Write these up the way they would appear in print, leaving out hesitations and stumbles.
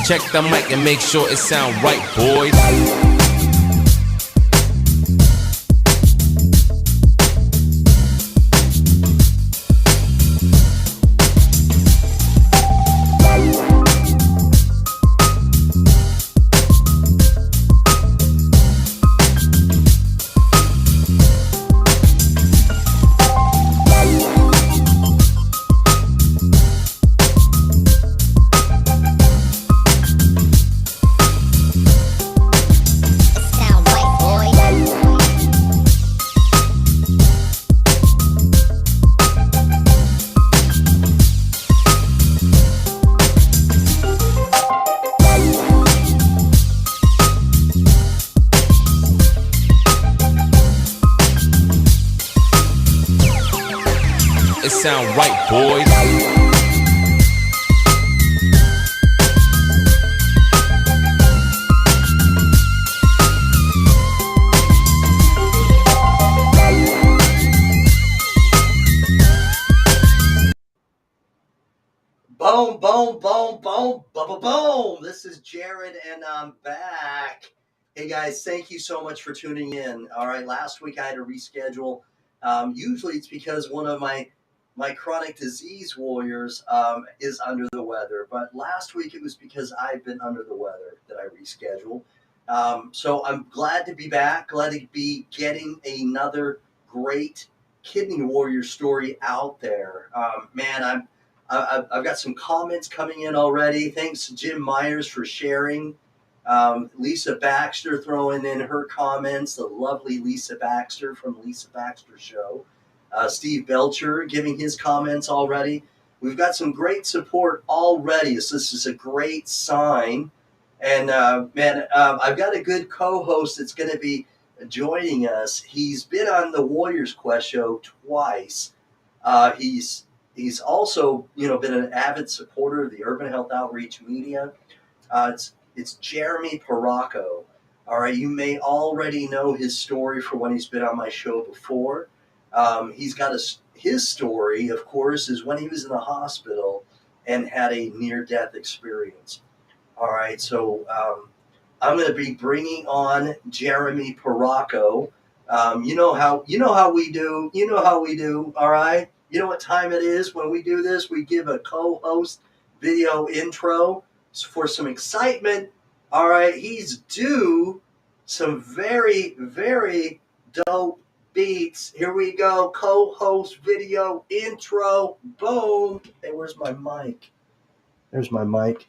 Check the mic and make sure it sound right, boys. It sound right, boys. Boom, boom, boom, boom, boom, boom. This is Jared, and I'm back. Hey, guys, thank you so much for tuning in. All right, last week I had to reschedule. Usually it's because one of my chronic disease warriors is under the weather. But last week it was because I've been under the weather that I rescheduled. So I'm glad to be back, glad to be getting another great kidney warrior story out there. Man, I've got some comments coming in already. Thanks to Jim Myers for sharing. Lisa Baxter throwing in her comments, the lovely Lisa Baxter from Lisa Baxter Show. Steve Belcher giving his comments already. We've got some great support already, so this is a great sign. And I've got a good co-host that's going to be joining us. He's been on the Warriors Quest show twice. He's also been an avid supporter of the Urban Health Outreach Media. It's Jeremy Paracco. All right, you may already know his story for when he's been on my show before. He's got his story, of course, is when he was in the hospital and had a near-death experience. All right, so I'm going to be bringing on Jeremy Paracco. You know how we do. You know how we do. All right. You know what time it is when we do this? We give a co-host video intro for some excitement. All right, he's due some very, very dope beats. Here we go. Co-host video intro. Boom. Hey, where's my mic? There's my mic.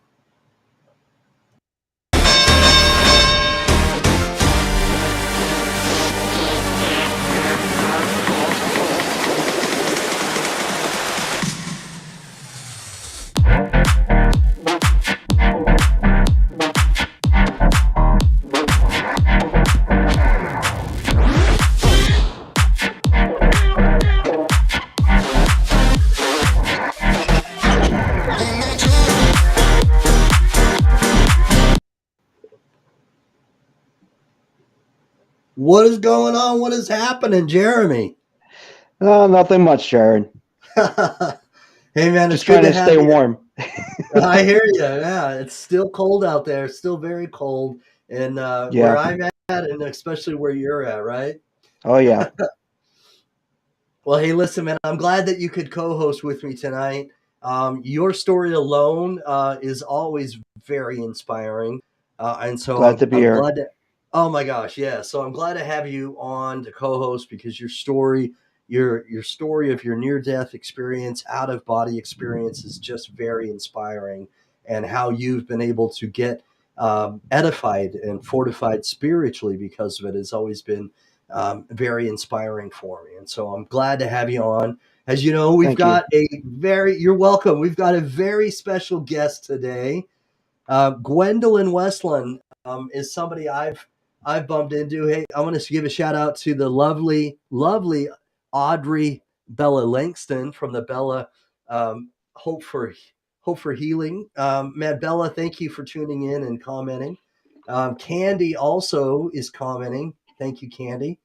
What is going on? What is happening, Jeremy? Nothing much, Jared. Hey, man, just trying to stay warm. I hear you. Yeah, it's still cold out there. It's still very cold. And where I'm at, and especially where you're at, right? Oh, yeah. Well, hey, listen, man, I'm glad that you could co-host with me tonight. Your story alone is always very inspiring. And so glad to be here. Oh my gosh, yeah. So I'm glad to have you on to co-host because your story of your near-death experience, out-of-body experience is just very inspiring, and how you've been able to get edified and fortified spiritually because of it has always been very inspiring for me. And so I'm glad to have you on. As you know, you're welcome. We've got a very special guest today. Gwendolyn Westlund is somebody I've bumped into. Hey, I want to give a shout out to the lovely Audrey Bella Langston from the Bella Hope for Healing. Man, Bella, thank you for tuning in and commenting. Candy also is commenting. Thank you, Candy.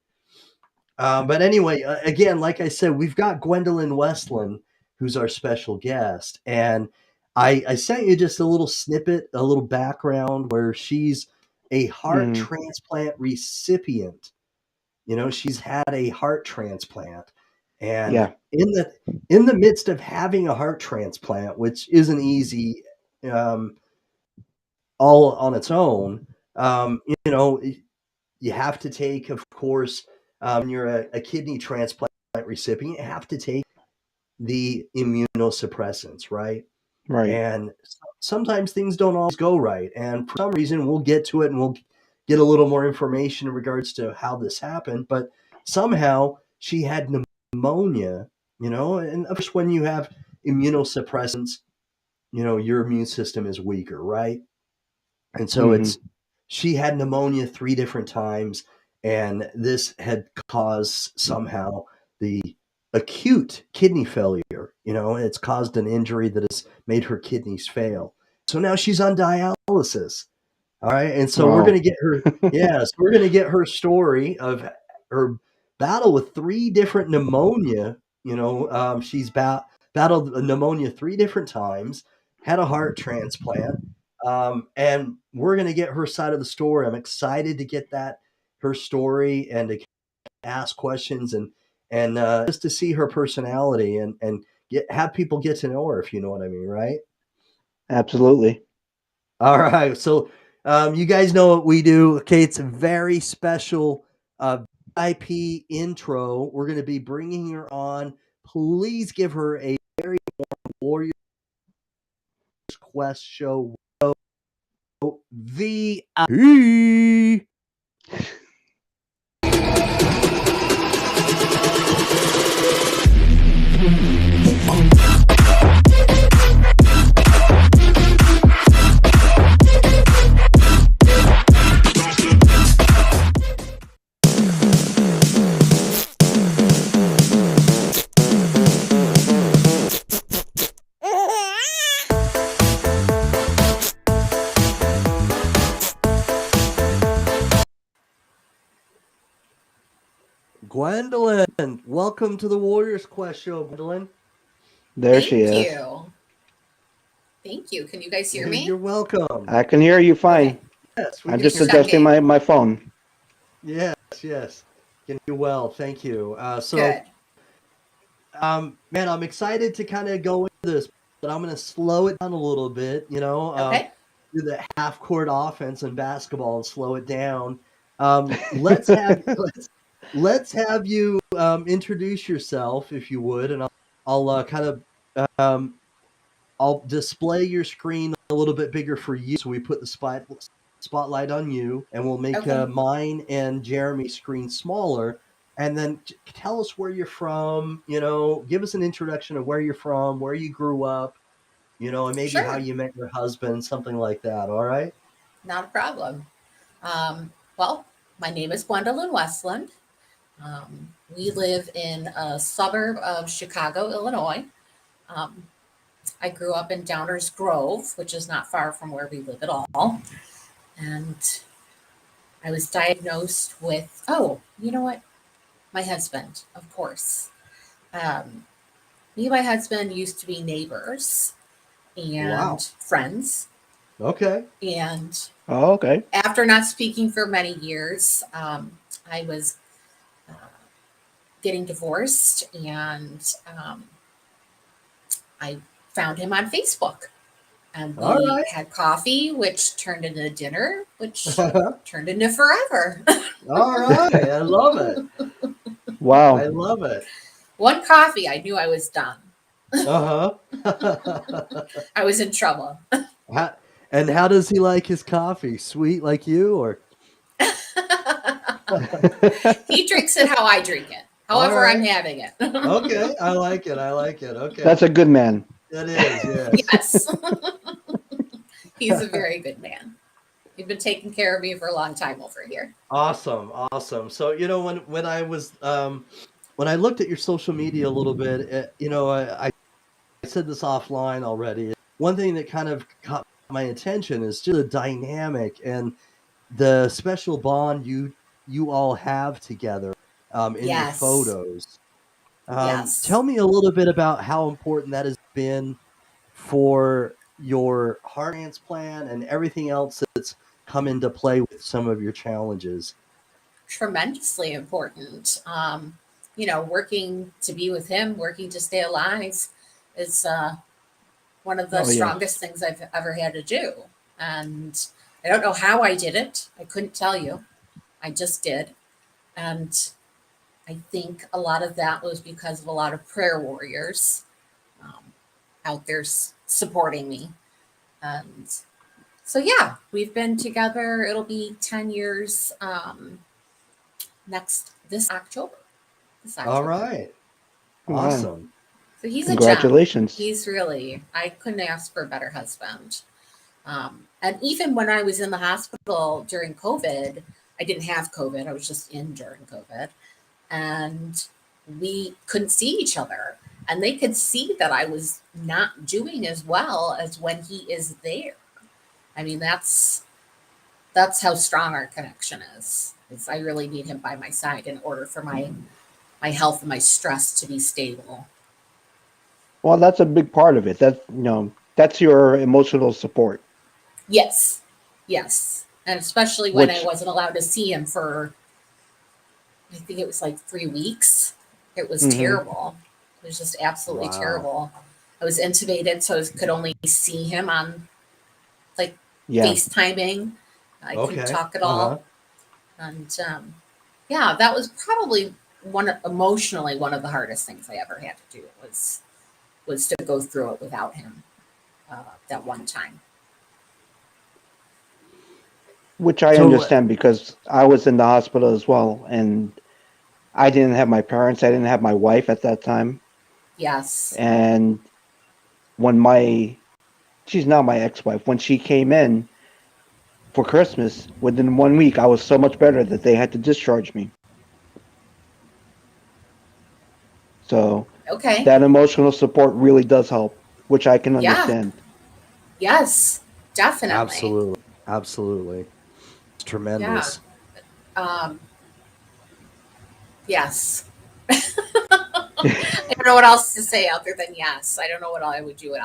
But anyway, again, like I said, we've got Gwendolyn Westlund, who's our special guest. And I sent you just a little snippet, a little background where she's a heart Mm, transplant recipient. She's had a heart transplant, and yeah. in the midst of having a heart transplant, which isn't easy, um, all on its own, you know, you have to take, of course, when you're a kidney transplant recipient, you have to take the immunosuppressants, right? Right. And sometimes things don't always go right. And for some reason, we'll get to it and we'll get a little more information in regards to how this happened. But somehow she had pneumonia, and of course, when you have immunosuppressants, your immune system is weaker, right? And so Hmm. she had pneumonia 3 different times, and this had caused somehow the acute kidney failure. It's caused an injury that has made her kidneys fail. So now she's on dialysis. All right. And so we're going Oh. to get her, yeah, so we're going to get her story of her battle with 3 different pneumonia. She's battled pneumonia 3 different times, had a heart transplant. And we're going to get her side of the story. I'm excited to get her story and to ask questions and just to see her personality and have people get to know her, if you know what I mean, right? Absolutely. All right. So you guys know what we do. Okay, it's a very special VIP intro. We're going to be bringing her on. Please give her a very Warriors Quest show VIP. Gwendolyn, welcome to the Warriors Quest show, Gwendolyn. There she Thank is. you. Thank you. Can you guys hear You're me? welcome. I can hear you Okay, fine. Yes, we I'm can just just hear you. adjusting checking. my phone. Yes, yes. Can hear you well. Thank you. So, Good. man, I'm excited to kind of go into this, but I'm going to slow it down a little bit. Okay. Do the half court offense in basketball and slow it down. Let's have let's have you introduce yourself, if you would, and I'll kind of I'll display your screen a little bit bigger for you, so we put the spotlight on you, and we'll make Okay. mine and Jeremy's screen smaller. And then tell us where you're from. Give us an introduction of where you're from, where you grew up. And maybe how Sure. you met your husband, something like that. All right. Not a problem. Well, my name is Gwendolyn Westlund. We live in a suburb of Chicago, Illinois. Um, I grew up in Downers Grove, which is not far from where we live at all. And I was diagnosed with, oh, you know what? My husband, of course. Um, Me and my husband used to be neighbors and Wow. friends. Okay. And Oh, okay. after not speaking for many years, I was uh, getting divorced and I found him on Facebook. And All we right. had coffee, which turned into dinner, which turned into forever. All right. I love it. I Wow. love it. One coffee, I knew I was done. Uh-huh. I was in trouble. And how does he like his coffee? Sweet like you, or He drinks it how I drink it, all however I'm right? having it. Okay, I like it. I like it. Okay, That's a good man. that is yes. Yes. He's a very good man. He's been taking care of me for a long time over here. Awesome, awesome. So when I was when I looked at your social media a little bit, I said this offline already. One thing that kind of caught my attention is just the dynamic and the special bond you all have together in your Yes. photos. Yes. Tell me a little bit about how important that has been for your heart transplant and everything else that's come into play with some of your challenges? Tremendously important. Working to be with him, working to stay alive is one of the Oh, yes. strongest things I've ever had to do. And I don't know how I did it. I couldn't tell you. I just did. And I think a lot of that was because of a lot of prayer warriors um, out there supporting me. And so, yeah, we've been together. It'll be 10 years this October. This All October. right. Wow. Awesome. So he's a gem. Congratulations. He's really, I couldn't ask for a better husband. And even when I was in the hospital during COVID, I didn't have COVID. I was just in during COVID. And we couldn't see each other. And they could see that I was not doing as well as when he is there. I mean, that's how strong our connection is. I really need him by my side in order for my health and my stress to be stable. Well, that's a big part of it. That's your emotional support. Yes. Yes. And especially when I Which, wasn't allowed to see him for, I think it was like 3 weeks. It was hmm terrible. It was just absolutely Wow. terrible. I was intubated, so I could only see him on like yeah. FaceTiming. I couldn't Okay. talk at all. And yeah, that was probably emotionally one of the hardest things I ever had to do was to go through it without him that one time. Which I So, understand because I was in the hospital as well, and I didn't have my parents. I didn't have my wife at that time. Yes. And when she's now my ex-wife, when she came in for Christmas, within 1 week, I was so much better that they had to discharge me. So Okay. that emotional support really does help, which I can Yeah. understand. Yes. Definitely. absolutely. Absolutely. It's Yeah. tremendous. Um, yes. I don't know what else to say other than yes. I don't know what I would do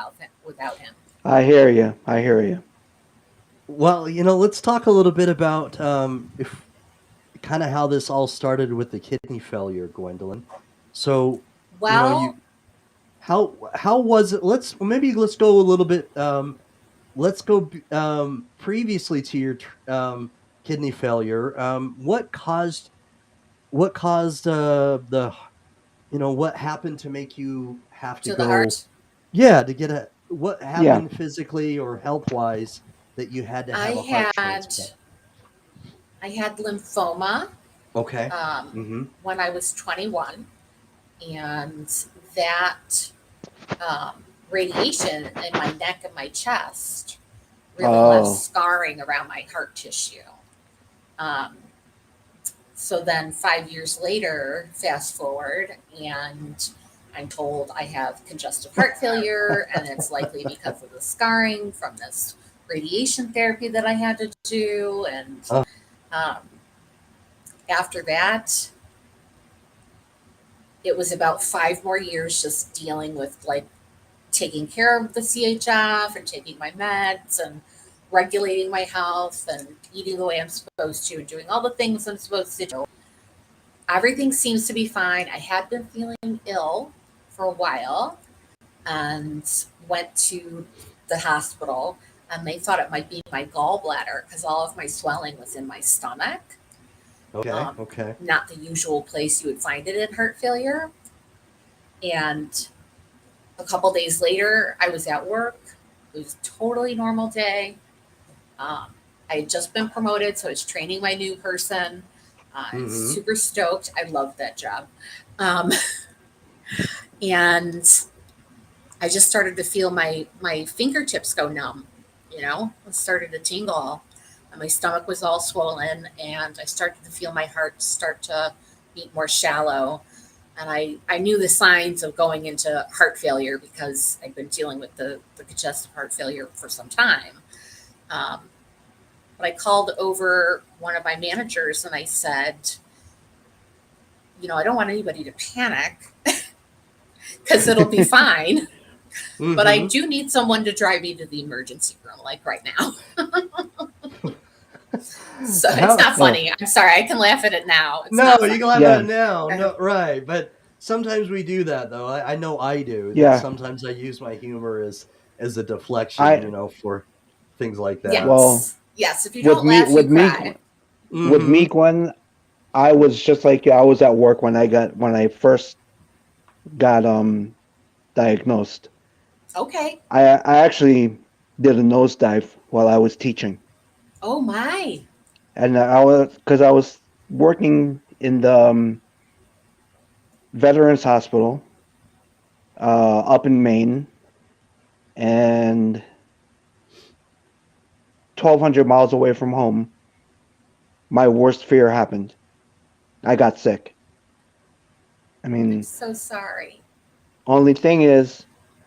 without him. I hear you. I hear you. Well, let's talk a little bit about if kind of how this all started with the kidney failure, Gwendolyn. So, you Well, how was it? Let's go a little bit. Let's go previously to your kidney failure. What caused the what happened to make you have to to the go? heart. Yeah, to get what Yeah. happened physically or health wise that you had to I have a heart had transplant. I had lymphoma Okay. um, Mm-hmm. when I was 21, and that radiation in my neck and my chest really left Oh, scarring around my heart tissue. Um, so then 5 years later, fast forward, and I'm told I have congestive heart failure, and it's likely because of the scarring from this radiation therapy that I had to do. And Oh, um, after that, it was about 5 more years just dealing with like taking care of the CHF and taking my meds and regulating my health and eating the way I'm supposed to and doing all the things I'm supposed to do. Everything seems to be fine. I had been feeling ill for a while and went to the hospital, and they thought it might be my gallbladder because all of my swelling was in my stomach. okay. Um, Okay. Not the usual place you would find it in heart failure. And a couple days later, I was at work. It was a totally normal day. Um, I had just been promoted, so I was training my new person. I was Mm-hmm. super stoked. I loved that job. Um, and I just started to feel my fingertips go numb. It started to tingle. And my stomach was all swollen, and I started to feel my heart start to beat more shallow. And I knew the signs of going into heart failure because I'd been dealing with the congestive heart failure for some time. Um, but I called over one of my managers and I said, I don't want anybody to panic because it'll be fine. But I Mhm. do need someone to drive me to the emergency room, like right now. So it's How? not funny. I'm sorry. I can laugh at it now. It's No, not you can funny. laugh at Yeah, it now. Okay. No, right. But sometimes we do that, though. I know I do. That yeah. sometimes I use my humor as a deflection, I for things like that. well Yes. Yes. If you with don't me laugh, you with me cry. with me, Mm-hmm. Gwen. I was just like you. I was at work when I first got diagnosed. Okay. I actually did a nosedive while I was teaching, Oh my. and I was working in the Veterans Hospital up in Maine, and 1,200 miles away from home. My worst fear happened. I got sick. I I'm mean, so sorry. only thing is,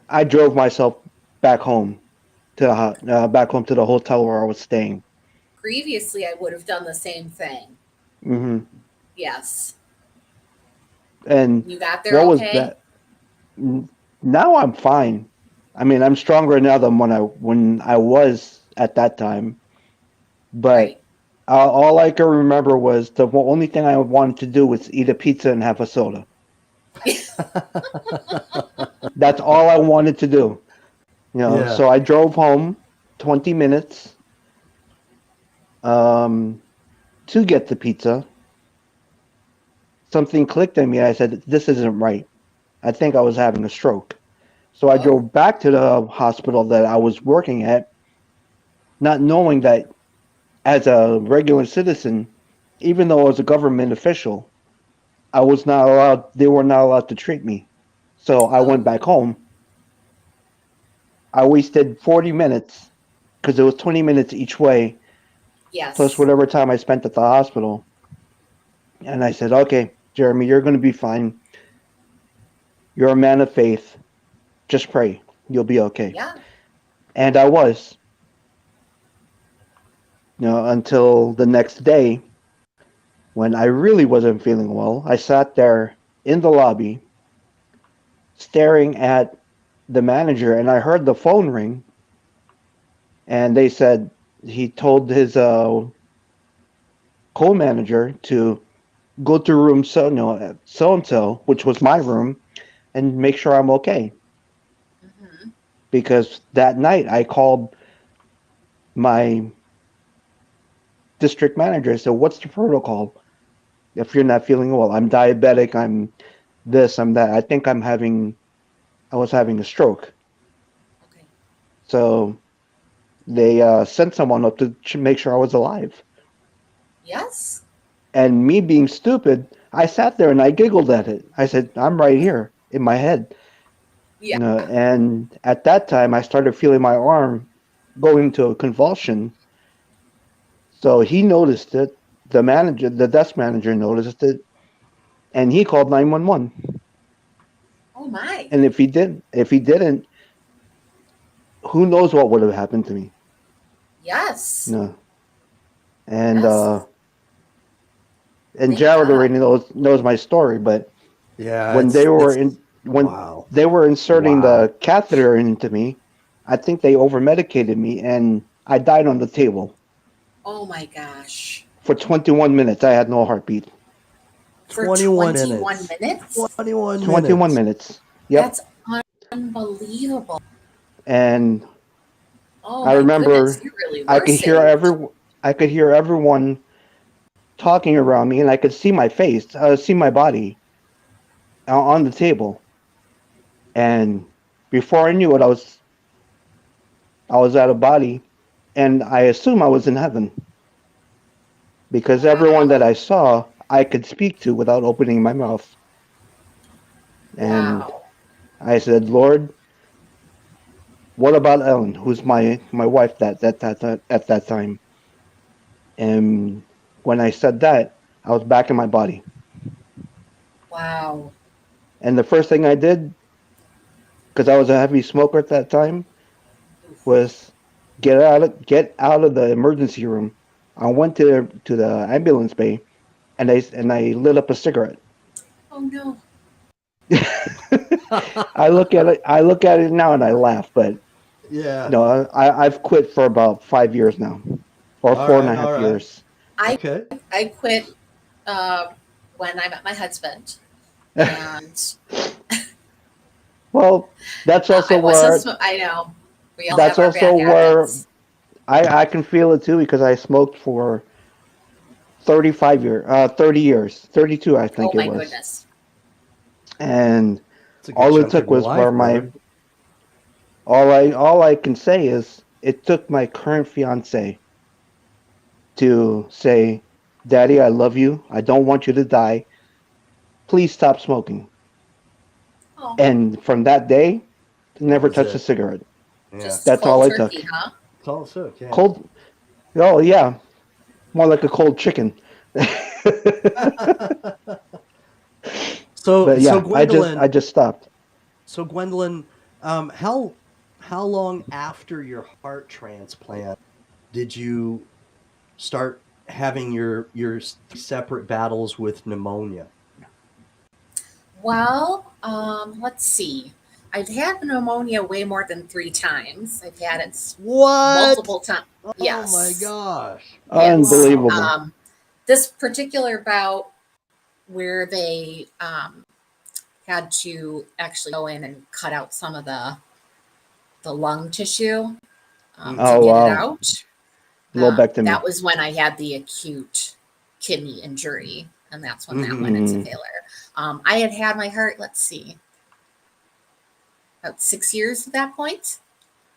I drove myself back home back home to the hotel where I was staying. Previously, I would have done the same thing. Hmm. Yes. And You got there what was okay? that? Now I'm fine. I mean, I'm stronger now than when I was at that time. But Right. all I can remember was the only thing I wanted to do was eat a pizza and have a soda. That's all I wanted to do. Yeah. So I drove home 20 minutes um, to get the pizza. Something clicked in me. I said, "This isn't right. I think I was having a stroke." So I Oh, drove back to the hospital that I was working at, not knowing that as a regular citizen, even though I was a government official, I was not allowed, they were not allowed to treat me. So I went oh, back home. I wasted 40 minutes because it was 20 minutes each way, plus yes. whatever time I spent at the hospital. And I said, okay, Jeremy, you're going to be fine. You're a man of faith. Just pray. You'll be okay. Yeah. And I was, until the next day when I really wasn't feeling well. I sat there in the lobby staring at the manager, and I heard the phone ring, and they said he told his co-manager to go to room so and so, which was my room, and make sure I'm okay. Hmm. Because that night I called my district manager. So what's the protocol if you're not feeling well? I'm diabetic. I'm this. I'm that. I was having a stroke. Okay. So they sent someone up to make sure I was alive. Yes. And me being stupid, I sat there and I giggled at it. I said, "I'm right here in my head." Yeah. And at that time, I started feeling my arm going into a convulsion. So he noticed it. The desk manager noticed it, and he called 911. Oh my. And if he didn't, who knows what would have happened to me? Yes. No. And Yes. Thank Jared God. already knows my story, but Yeah. when It's when wow. they were inserting Wow. the catheter into me, I think they over medicated me, and I died on the table Oh my gosh. for 21 minutes. I had no heartbeat. For 21 21 minutes. minutes? 21 21 minutes. minutes. Yep. That's unbelievable. And Oh I my goodness. remember You really I were could hear saved. I could hear everyone talking around me, and I could see my face, see my body on the table. And before I knew it, I was out of body, and I assume I was in heaven because everyone that Wow. I saw, I could speak to without opening my mouth. And Wow. I said, "Lord, what about Ellen, who's my wife that at that time?" And when I said that, I was back in my body. Wow. And the first thing I did, because I was a heavy smoker at that time, Oof. was get out of the emergency room. I went to the ambulance bay, and I lit up a cigarette. Oh no. I look at it. I look at it now and I laugh. But Yeah. no, I've quit for about 5 years now, or All four and right. a All half right. years. I Okay. I quit when I met my husband, and Well, that's also I wasn't. where I know we all that's have our also bad where habits. I can feel it too because I smoked for 30 years, 32 I Oh think it my was, goodness. and It's a good all it chunk of took your was for life, my brother. all I can say is it took my current fiance to say, "Daddy, I love you. I don't want you to die. Please stop smoking." Oh, And from that day, That never was touched a it. cigarette. Yeah. just That's all cold I turkey, took. huh? It's all it took. Yeah. Cold. Oh yeah, more like a cold chicken. so But so yeah, I just Gwendolyn, I just stopped. so Gwendolyn, how long after your heart transplant did you start having your separate battles with pneumonia? Well, let's see. I've had pneumonia way more than 3 times. I've had it What? multiple times. Oh my Yes, gosh. yes. Wow. Unbelievable. This particular bout where they had to actually go in and cut out some of the lung tissue to Oh Mhm. get it wow, out. lobectomy. That was when I had the acute kidney injury, and that's when that went Mhm. into Hmm. failure. I had my heart, let's see, about 6 years at that point.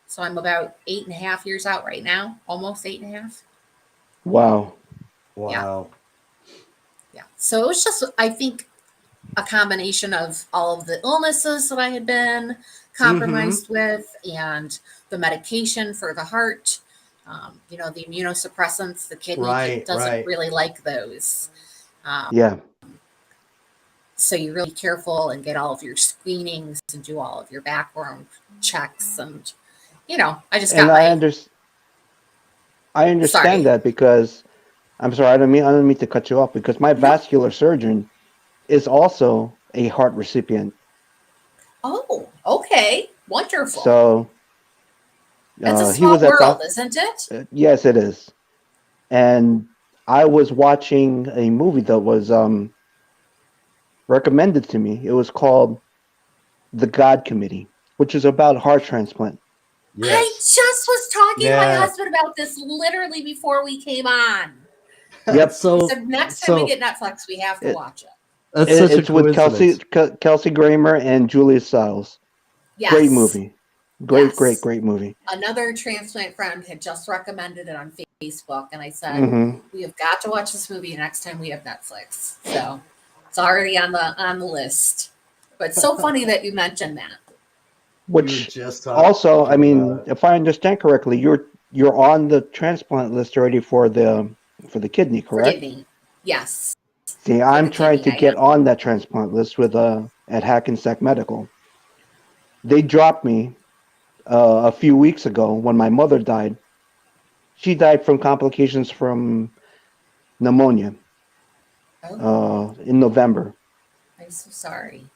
So I'm about 8.5 years out right now, almost 8.5. Wow. Yeah, Wow. yeah. So it was just, I think, a combination of all of the illnesses that I had been Mhm. compromised with and the medication for the heart. The immunosuppressants, the kidney Right, doesn't right. really like those. Um, Yeah. so you really be careful and get all of your screenings and do all of your background checks. And, I just And got I understand sorry. that because I'm sorry, I don't mean to cut you off because my No. vascular surgeon is also a heart recipient. Oh, okay. Wonderful. So It's a he small was at world, the isn't it? yes, it is. And I was watching a movie that was recommended to me. It was called The God Committee, which is about heart transplant. I Yes. just was talking to my Yeah. husband about this literally before we came on. Yep. He so said next time we so get Netflix, we have to It, watch it. that's such a it's with coincidence. Kelsey Grammer and Julia Stiles. Great Yes, movie. yes. Great movie. Another transplant friend had just recommended it on Facebook, and I said Hmm. we have got to watch this movie next time we have Netflix. So it's already on the list. But it's so funny that you mentioned that. We were Which just also, I talking about mean, it. if I understand correctly, you're on the transplant list already for the kidney, Forgive correct? me. Yes, See, for I'm the trying kidney, to I get am. on that transplant list with at Hackensack Medical. They dropped me a few weeks ago when my mother died. She died from complications from pneumonia Oh, in November. I'm so sorry.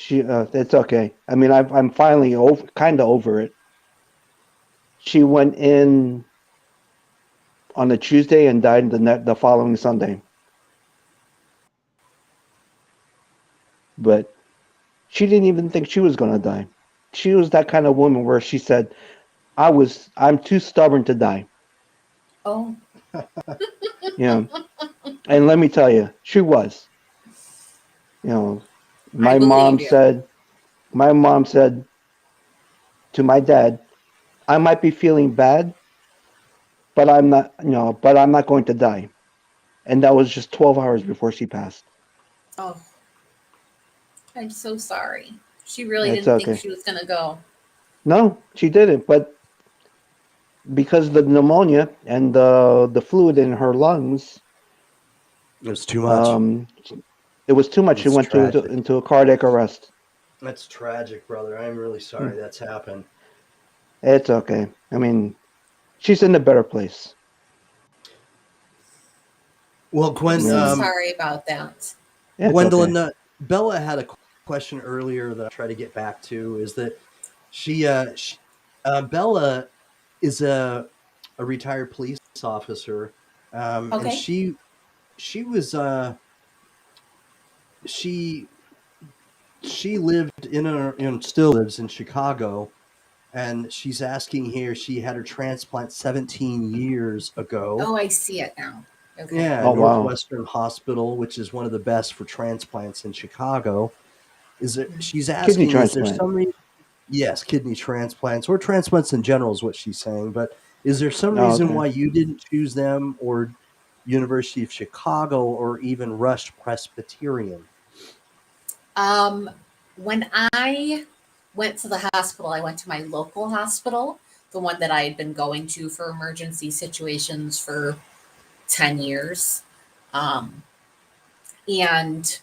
It's okay. I mean, I'm finally kind of over it. She went in on a Tuesday and died the following Sunday. But she didn't even think she was going to die. She was that kind of woman where she said, I'm too stubborn to die." Oh, You know, and let me tell you, she was. You know, I my mom believe you. said, my mom said to my dad, "I might be feeling bad, but I'm not. But I'm not going to die." And that was just 12 hours before she passed. Oh, I'm so sorry. She really It's didn't think okay. she was going to go. No, she didn't. But because the pneumonia and the fluid in her lungs, It was too much. um, it was too much. She It's went tragic. into a cardiac arrest. That's tragic, brother. I'm really Hmm. sorry that's happened. It's okay. I mean, she's in a better place. Well, I'm You so know, sorry about that. it's Gwendolyn, okay. Bella had a question earlier that I try to get back to is that Bella is a retired police officer, and Okay. she was she she lived and still lives in Chicago, and she's asking here. She had her transplant 17 years ago. Oh, I see it now. Okay. Yeah, Oh wow. Northwestern Hospital, which is one of the best for transplants in Chicago. Is it? Mhm. She's Kidney asking, is there transplant. some reason? Yes, kidney transplants or transplants in general is what she's saying. But is there some Oh, reason okay. why you didn't choose them, or University of Chicago, or even Rush Presbyterian? Um, when I went to the hospital, I went to my local hospital, the one that I had been going to for emergency situations for 10 years. Um, and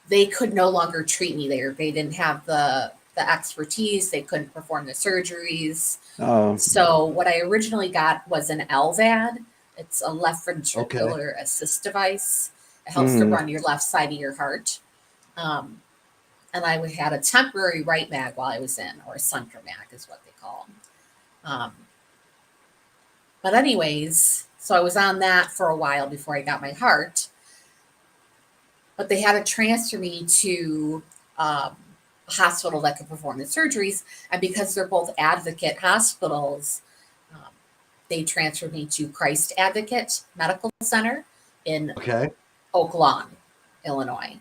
they could no longer treat me there. They didn't have the expertise. They couldn't perform the surgeries. Oh, So what I originally got was an LVAD. It's a left Okay. ventricular assist device. It helps to mm, run your left side of your heart. Um, and I had a temporary right mag while I was in, or a center mag is what they call them. But anyways, so I was on that for a while before I got my heart. But they had to transfer me to a hospital that could perform the surgeries. And because they're both advocate hospitals, um, they transferred me to Christ Advocate Medical Center in Okay. Oak Lawn, Illinois.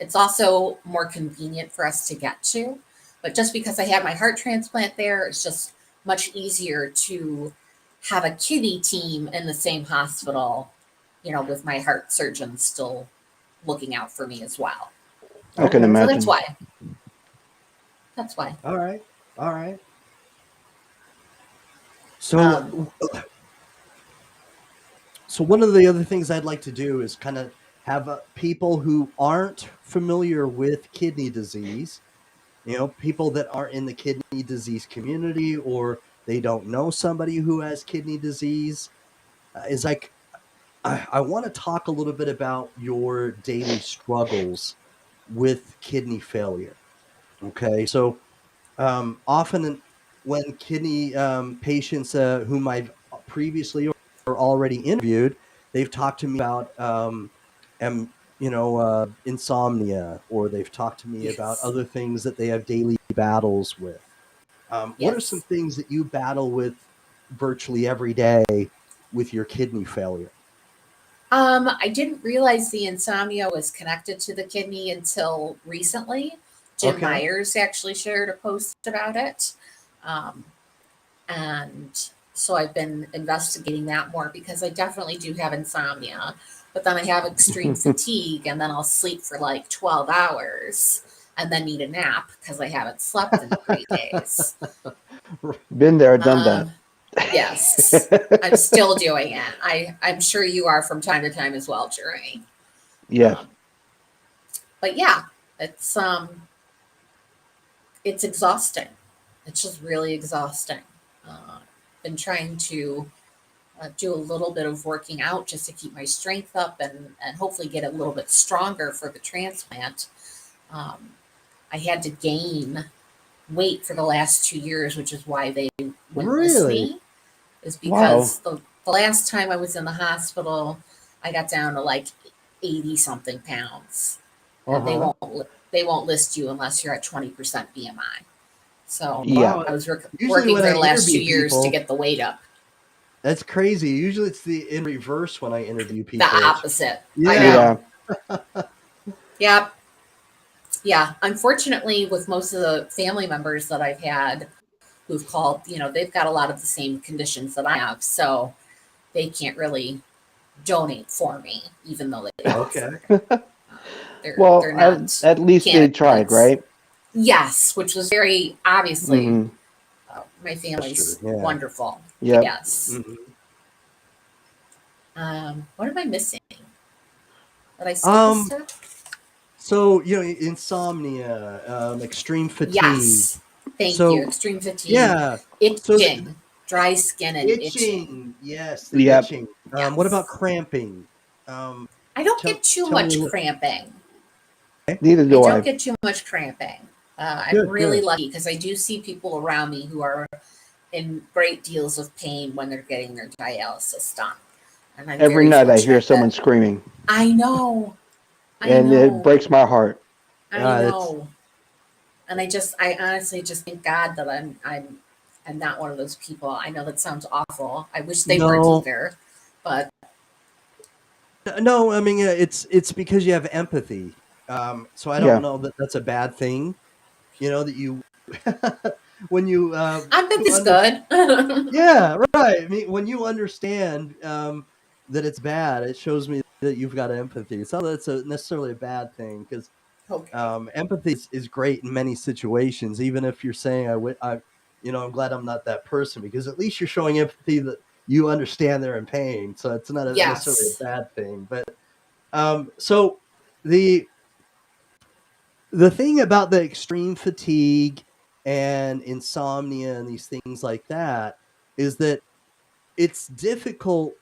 It's also more convenient for us to get to. But just because I had my heart transplant there, it's just much easier to have a kidney team in the same hospital, with my heart surgeon still looking out for me as well. I can Okay. So that's imagine. why. That's why. All right. All right. Um, So, so one of the other things I'd like to do is kind of have people who aren't familiar with kidney disease, people that aren't in the kidney disease community, or they don't know somebody who has kidney disease, is like, I want to talk a little bit about your daily struggles with kidney failure. Okay. So, often when kidney patients whom I've previously or already interviewed, they've talked to me about insomnia, or they've talked to me about yes. other things that they have daily battles with. What are some Yes. things that you battle with virtually every day with your kidney failure? I didn't realize the insomnia was connected to the kidney until recently. Jim Okay. Myers actually shared a post about it. Um, and so I've been investigating that more because I definitely do have insomnia, but then I have extreme fatigue and then I'll sleep for like 12 hours and then need a nap because I haven't slept in 3 days. Been there, done that. Um, yes, I'm still doing it. I'm sure you are from time to time as well, Jeremy. Yes. Um, but yeah, it's it's exhausting. It's just really exhausting. Been trying to do a little bit of working out just to keep my strength up and hopefully get a little bit stronger for the transplant. Um, I had to gain weight for the last 2 years, which is why they wouldn't list Really? me, is Wow. because the last time I was in the hospital, I got down to like 80 something pounds. And they Uh-huh. won't list you unless you're at 20% BMI. So Yeah. Wow. I was Usually working when for I the last two interview years to people, get the weight up. that's crazy. Usually it's the in reverse when I interview The people. It's opposite. I yeah. know. Yeah. Yep. Yeah. Unfortunately, with most of the family members that I've had who've called, they've got a lot of the same conditions that I have. So they can't really donate for me, even though they Okay. offered. Well, They're not at least they tried, candidates. right? Yes, which was very obviously Mm-hmm. my Gesture. family's Yeah. wonderful. Yep. Yes. Mhm. What am I missing? Did I skip a Um. step? So insomnia, extreme fatigue. Yes. Thank you. So Extreme fatigue, yeah. So itching, dry skin and itching. itching. Yes, the Yep. itching. What about Yes. cramping? I don't Tell get too tell me. much cramping. Neither I do don't I. get too much cramping. I'm Good, really good. lucky because I do see people around me who are in great deals of pain when they're getting their dialysis done. And I'm Every very night I hear fortunate someone that screaming, I know, I and it know, breaks my heart. I It's know. And I honestly just thank God that I'm not one of those people. I know that sounds awful. I wish they weren't no, either, but no. I mean, it's because you have empathy. So I don't Yeah. know that that's a bad thing. That you when you I bet this under good. yeah, right. I mean, when you understand that it's bad, it shows me that you've got empathy. It's not that it's necessarily a bad thing because Okay. empathy is great in many situations. Even if you're saying, I'm glad I'm not that person because at least you're showing empathy that you understand they're in pain. So it's not necessarily Yes. a bad thing. But so the the thing about the extreme fatigue and insomnia and these things like that is that it's difficult,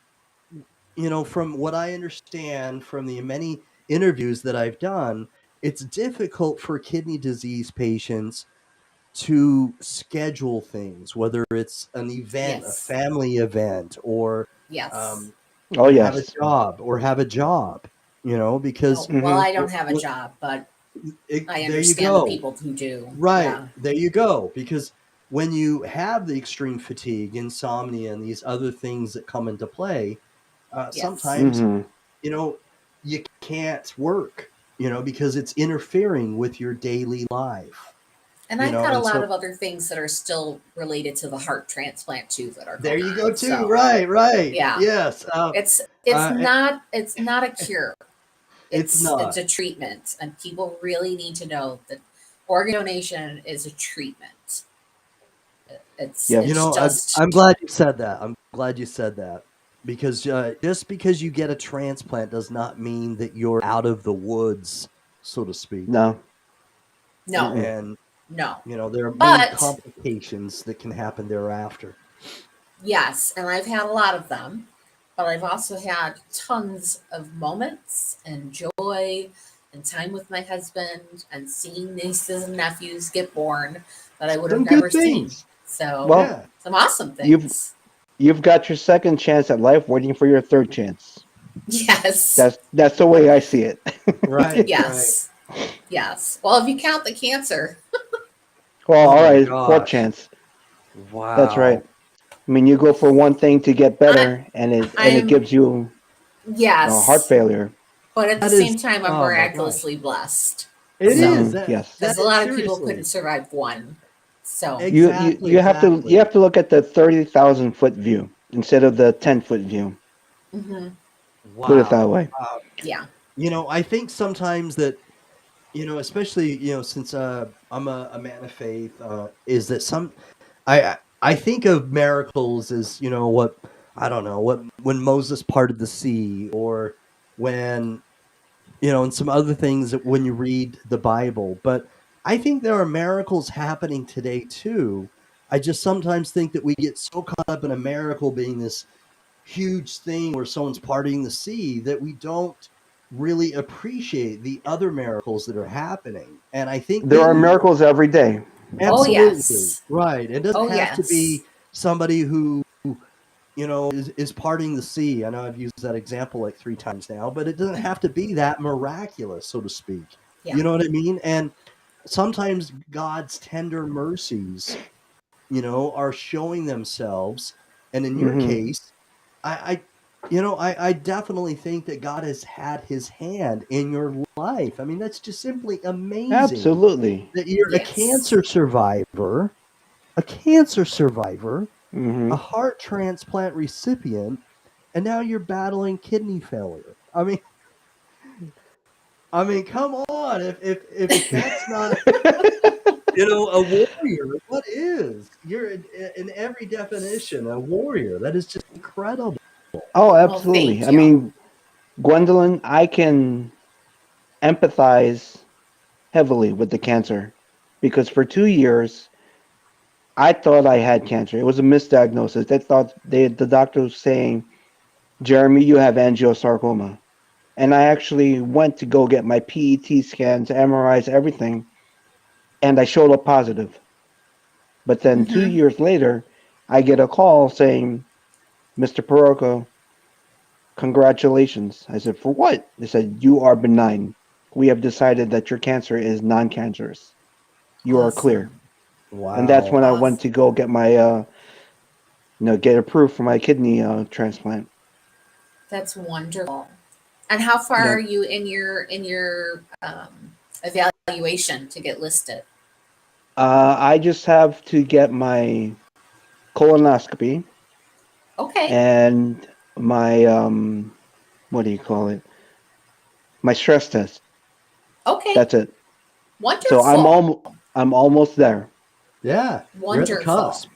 from what I understand from the many interviews that I've done, it's difficult for kidney disease patients to schedule things, whether it's an event, a Yes. family event, or Yes. um, Oh have a yes. job, because No, well, Hmm. I don't have a job, but I there you understand the go. people who do. Right. Yeah. There you go. Because when you have the extreme fatigue, insomnia, and these other things that come into play, Yes. sometimes, Hmm. you know, you can't work, because it's interfering with your daily life, And I've got a and lot so of other things that are still related to the heart transplant too that are there going you go on. too. So Right. Right. yeah, Yes. Uh, it's not a cure. it's It's not. a treatment, and people really need to know that organ donation is a treatment. It's Yes. just I'm glad you said that. I'm glad you said that because just because you get a transplant does not mean that you're out of the woods, so to speak. No. no, Mm-mm. And no. there are many But complications that can happen thereafter. yes, and I've had a lot of them, but I've also had tons of moments and joy and time with my husband and seeing nieces and nephews get born that I would have Some never good seen. things. So, Well, Yeah. some awesome you've things. you've got your second chance at life, waiting for your third chance. Yes, That's the way I see it. Right. Right. yes, yes. Well, if you count the cancer, Well, Oh all my right, fourth gosh. chance. That's right. Wow. I mean, you go for one thing to get I, better, and it I'm, gives you heart yes, failure. but at the That is. same time, I'm Oh my gosh. miraculously blessed. It is Hmm. So, that Yes. that because a is lot of people seriously couldn't survive one. So, exactly You exactly. have to look at the 30,000 foot view instead of the 10 foot view. hmm Put it that Wow. way. yeah, I think sometimes that especially since I'm a man of faith, is that I think of miracles as what I don't know what when Moses parted the sea or when and some other things that when you read the Bible, but I think there are miracles happening today too. I just sometimes think that we get so caught up in a miracle being this huge thing where someone's parting the sea that we don't really appreciate the other miracles that are happening. And I think There are maybe miracles every day. oh absolutely yes, right. It doesn't oh have to yes, be somebody who is parting the sea. I know I've used that example like 3 times now, but it doesn't have to be that miraculous, so to speak. yeah, You know what I mean? And sometimes God's tender mercies, are showing themselves. And in your Hmm. case, I I definitely think that God has had his hand in your life. I mean, that's just simply amazing Absolutely. that you're yes. a cancer survivor, a Hmm. heart transplant recipient, and now you're battling kidney failure. I mean, come on. If that's not, a warrior, what is? You're in every definition a warrior. That is just incredible. Oh, Well, absolutely. thank I you. mean, Gwendolyn, I can empathize heavily with the cancer because for 2 years I thought I had cancer. It was a misdiagnosis. The doctor was saying, Jeremy, you have angiosarcoma. And I actually went to go get my PET scans, MRIs, everything, and I showed up positive. But then 2 years later, I get a call saying, Mr. Parroco, congratulations. I said, for what? They said, you are benign. We have decided that your cancer is non-cancerous. You are clear. Awesome. And that's Wow. when I Awesome. went to go get my, get approved for my kidney transplant. That's wonderful. And how far Yeah. are you in your evaluation to get listed? I just have to get my colonoscopy Okay. and my, what do you call it? My stress test. Okay. That's it. So Wonderful. I'm almost there. Yeah, you're at the Wonderful. cusp.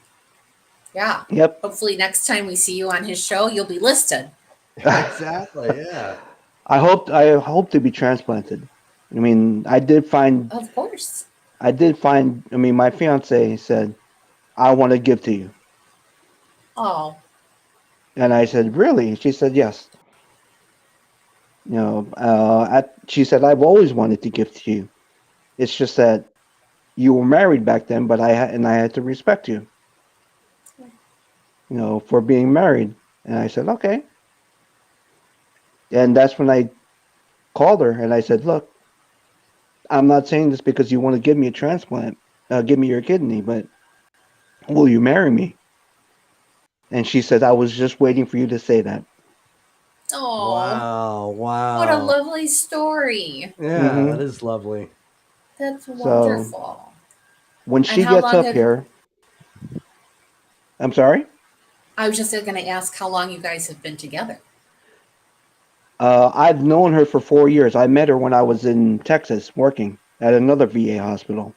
Yeah. Yep. Hopefully next time we see you on his show, you'll be listed. Exactly. Yeah. I hope to be transplanted. I mean, Of course. I mean, my fiance said, I want to give to you. Oh, And I said, really? She said, yes. She said, I've always wanted to give to you. It's just that you were married back then, but I had to respect you, for being married. And I said, okay. And that's when I called her and I said, look, I'm not saying this because you want to give me a transplant, give me your kidney, but will you marry me? And she said, I was just waiting for you to say that. oh, Wow. what a Wow. lovely story. Yeah, that Hmm. is lovely. That's So wonderful. when And she how gets long up have here, I'm sorry. I was just going to ask how long you guys have been together? I've known her for 4 years. I met her when I was in Texas working at another VA hospital.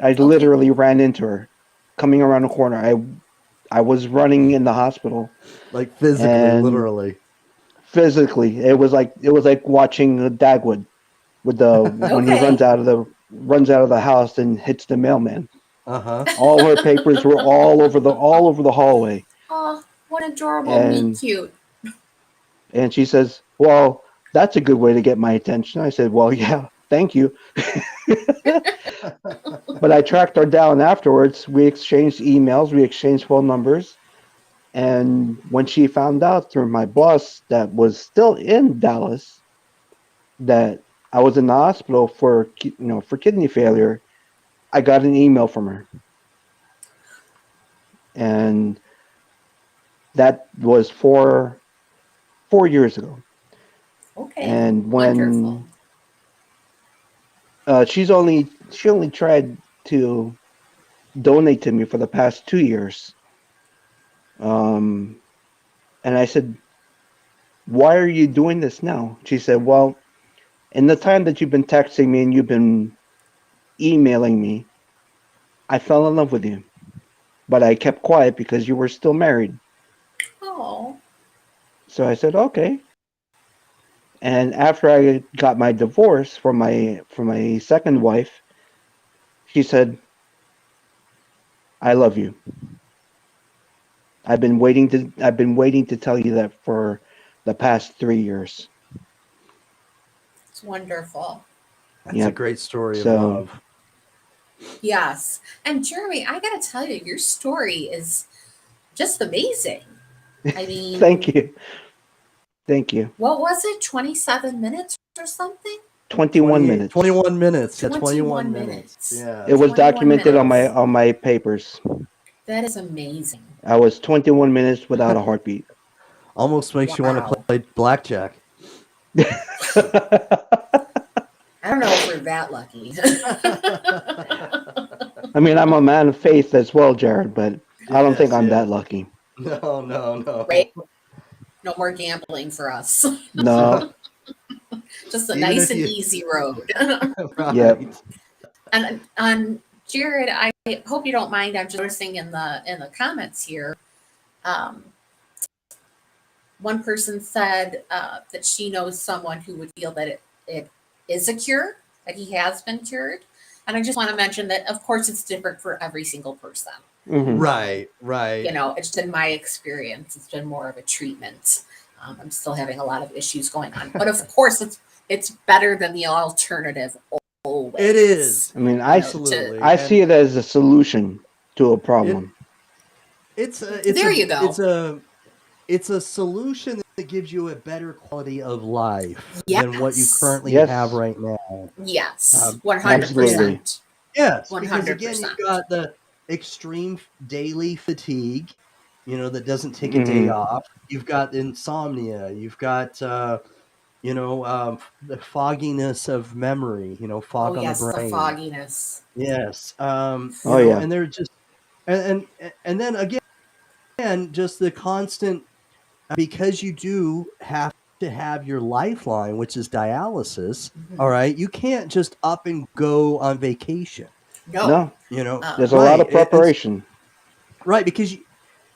I Okay. literally ran into her coming around the corner. I was running in the hospital, Like physically, and literally. physically, it was like watching Dagwood with the when he Okay. runs out of the house and hits the mailman. Uh-huh. All her papers were all over the hallway, Oh, what adorable meet and cute. and she says, "Well, that's a good way to get my attention." I said, "Well, yeah, thank you." But I tracked her down afterwards. We exchanged emails, we exchanged phone numbers, and when she found out through my boss that was still in Dallas that I was in the hospital for kidney failure, I got an email from her, and that was 4 years ago. Okay. And Wonderful. when she only tried to donate to me for the past 2 years, um, and I said, "Why are you doing this now?" She said, "Well, in the time that you've been texting me and you've been emailing me, I fell in love with you, but I kept quiet because you were still married." Oh, So I said, "Okay." And after I got my divorce from my second wife, she said, "I love you. I've been waiting to tell you that for the past 3 years." it's wonderful. That's a Yep. great story of So love. Yes. And Jeremy, I got to tell you, your story is just amazing. I thank mean, you. Thank you. what was it? 27 minutes or something? 21 28, minutes. 21 minutes. Yeah, 21 21 minutes. minutes. Yeah. It was 21 documented on my minutes. on my papers. That is amazing. I was 21 minutes without a heartbeat. Almost makes you want to Wow. play blackjack. I don't know if we're that lucky. I mean, I'm a man of faith as well, Jared, but I don't think Yes, I'm yes. that lucky. No, no, Right? no. No more gambling for us. No. Just a Even nice if and you easy road. Yep. right. And Jared, I hope you don't mind. I'm just noticing in the comments here. Um, one person said that she knows someone who would feel that it is a cure, that he has been cured. And I just want to mention that, of course, it's different for every single person. Hmm. Right, right. It's been my experience. It's been more of a treatment. I'm still having a lot of issues going on, but of course, it's better than the alternative always. It is. I mean, Absolutely. I see it as a solution to a it problem. There you go. It's a solution that gives you a better quality of life than what you Yes. currently Yes. have right now. Yes. Absolutely. 100%. Yes, because again, 100%. you've got the extreme daily fatigue, that doesn't take a day Mhm. off. You've got insomnia. You've got, the fogginess of memory, Oh, fog on the yes, the brain. fogginess. Yes. Oh yeah. And they're just, and then again, just the constant, because you do have to have your lifeline, which is dialysis. Mhm. All right. You can't just up and go on vacation, No. There's a lot of right. preparation. Right. Because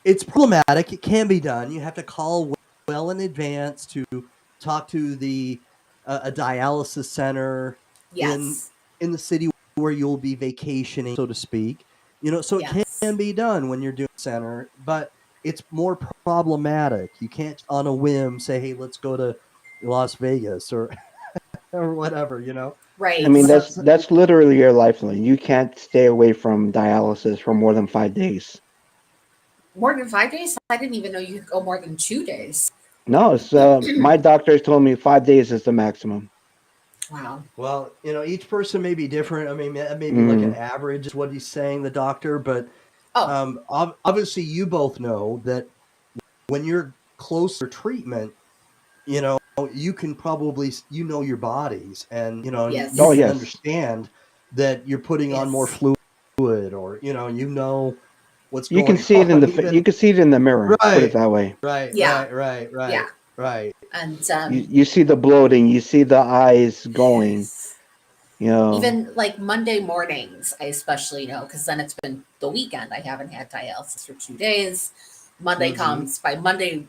it's problematic. It can be done. You have to call well in advance to talk to a dialysis center in Yes. the city where you'll be vacationing, so to speak. So it Yes. can be done when you're doing center, but it's more problematic. You can't on a whim say, "Hey, let's go to Las Vegas," or or whatever. I Right. mean, So, that's literally your lifeline. You can't stay away from dialysis for more than 5 days. More than 5 days? I didn't even know you could go more than 2 days. No, it's my doctors told me 5 days is the maximum. Wow. well, each person may be different. I mean, maybe like an Mhm. average is what he's saying, the doctor, but Oh, obviously you both know that when you're closer treatment, you know, you can probably your bodies, and you Oh yes. can yes. understand that you're putting on more Yes. fluid, or what's You can going see it in on. the Even you can see it in the mirror. Put it right, that way. right, Yeah. right, right, Yeah. right, right. And You see the bloating. You see the eyes going. You know. even like Monday mornings, I especially know because then it's been the weekend. I haven't had dialysis for 2 days. Monday Hmm. comes by Monday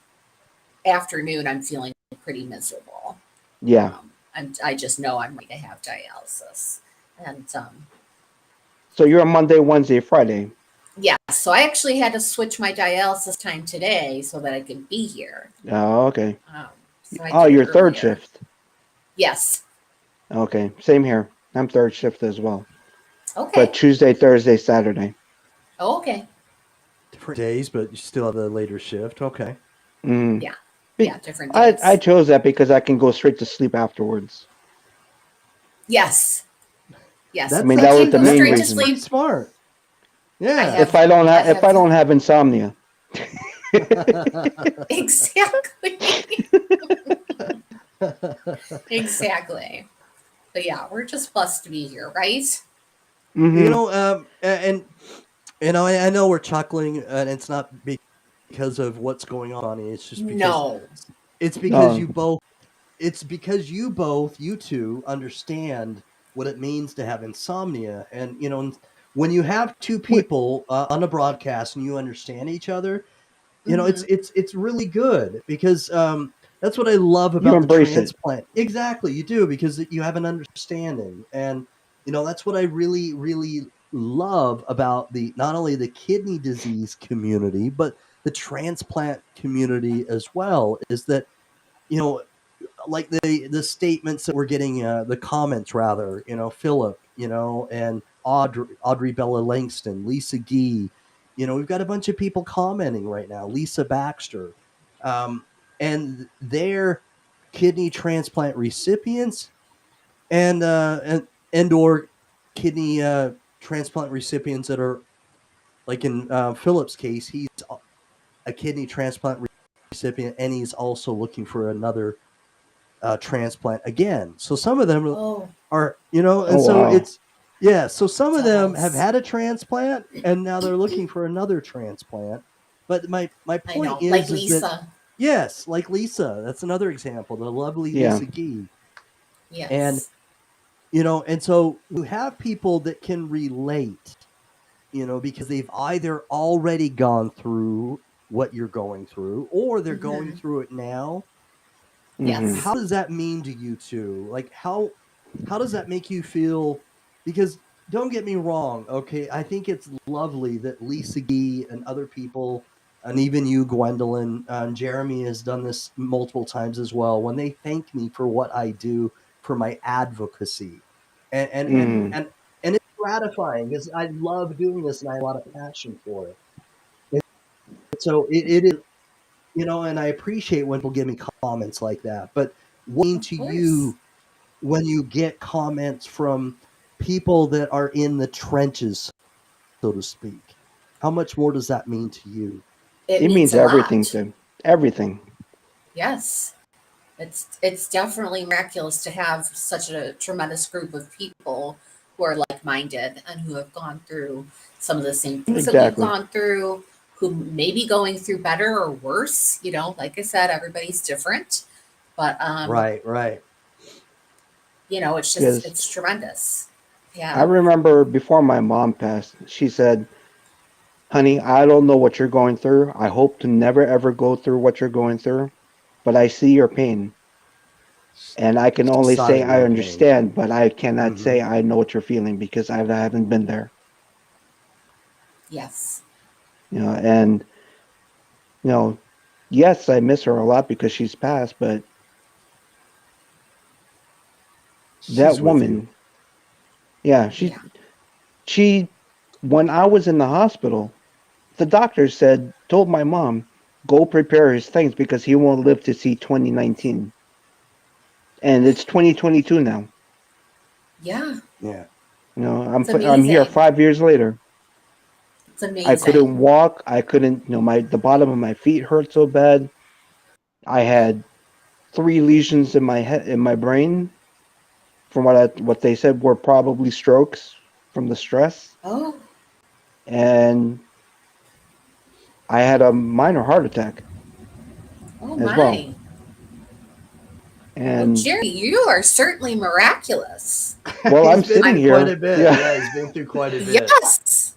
afternoon, I'm feeling pretty miserable. Yeah. I just know I'm ready to have dialysis. And So you're a Monday, Wednesday, Friday. yeah, so I actually had to switch my dialysis time today so that I could be here. Oh, okay. So I Oh, did it you're third earlier. shift. Yes. Okay. Same here. I'm third shift as well. But Okay. Tuesday, Thursday, Saturday. Oh, okay. Different days, but you still have the later shift. Okay. Mm. Yeah. Yeah, different I days. chose that because I can go straight to sleep afterwards. Yes. Yes. I That's mean, I that was can the go main straight to that's reason. pretty sleep. smart. I Yeah. If have I don't I if I don't have insomnia. exactly. Exactly. But yeah, we're just blessed to be here, right? Hmm. And I know we're chuckling, and it's not because of what's going on. It's just because No. it's because No. you both. It's because you two understand what it means to have insomnia, and when you have two Wait, people on a broadcast and you understand each other, Hmm. it's really good, because that's what I love you about the embrace it. transplant. Exactly, you do, because you have an understanding, and that's what I really really love about the not only the kidney disease community, but the transplant community as well, is that you know like the statements that we're getting, the comments rather, Philip, and Audrey Bella Langston, Lisa Gee, we've got a bunch of people commenting right now, Lisa Baxter, and they're kidney transplant recipients, and or kidney transplant recipients that are, like in Philip's case, he's a kidney transplant recipient, and he's also looking for another transplant again. So some of them Oh, are, Oh and so wow. it's, yeah. So some of them have jealous. had a transplant and now they're looking for another transplant. But my I point know. Like is that, Lisa. yes, like Lisa, that's another example, the lovely Yeah. Lisa Gee, and Yes. and so you have people that can relate, because they've either already gone through what you're going through, or they're going Hmm. through it now. Hmm. Yes. How does that mean to you two? Like, how does that make you feel? Because don't get me wrong, okay, I think it's lovely that Lisa Gee and other people and even you, Gwendolyn, Jeremy has done this multiple times as well. When they thank me for what I do for my advocacy, and and and Mm, and, and it's gratifying because I love doing this and I have a lot of passion for it. And so it is, and I appreciate when people give me comments like that. But what mean Of to course. you when you get comments from people that are in the trenches, so to speak? How much more does that mean to you? It it means means a everything lot. to everything. Yes. It's definitely miraculous to have such a tremendous group of people who are like-minded and who have gone through some of the same things that we've Exactly. gone through, who may be going through better or worse. Like I said, everybody's different, but Right, right. it's just Because it's tremendous. I Yeah. remember before my mom passed, she said, "Honey, I don't know what you're going through. I hope to never ever go through what you're going through, but I see your pain. And I can only say I Silent pain. understand, but I cannot Hmm. say I know what you're feeling because I haven't been there." Yes. And you know, yes, I miss her a lot because she's passed, but that She's with you. woman, yeah, Yeah. she when I was in the hospital, the doctor told my mom, go prepare his things because he won't live to see 2019. And it's 2022 now. Yeah. Yeah. I'm It's I'm here amazing. 5 years later. It's I amazing. couldn't walk. I couldn't. The bottom of my feet hurt so bad. I had 3 lesions in my head, in my brain, from what they said were probably strokes from the stress, Oh, and I had a minor heart attack oh as well. my. Well, And Jerry, you are certainly miraculous. well, He's I'm been sitting through I'm quite a here. bit. Yeah, Yeah, he's been through quite a bit. yes.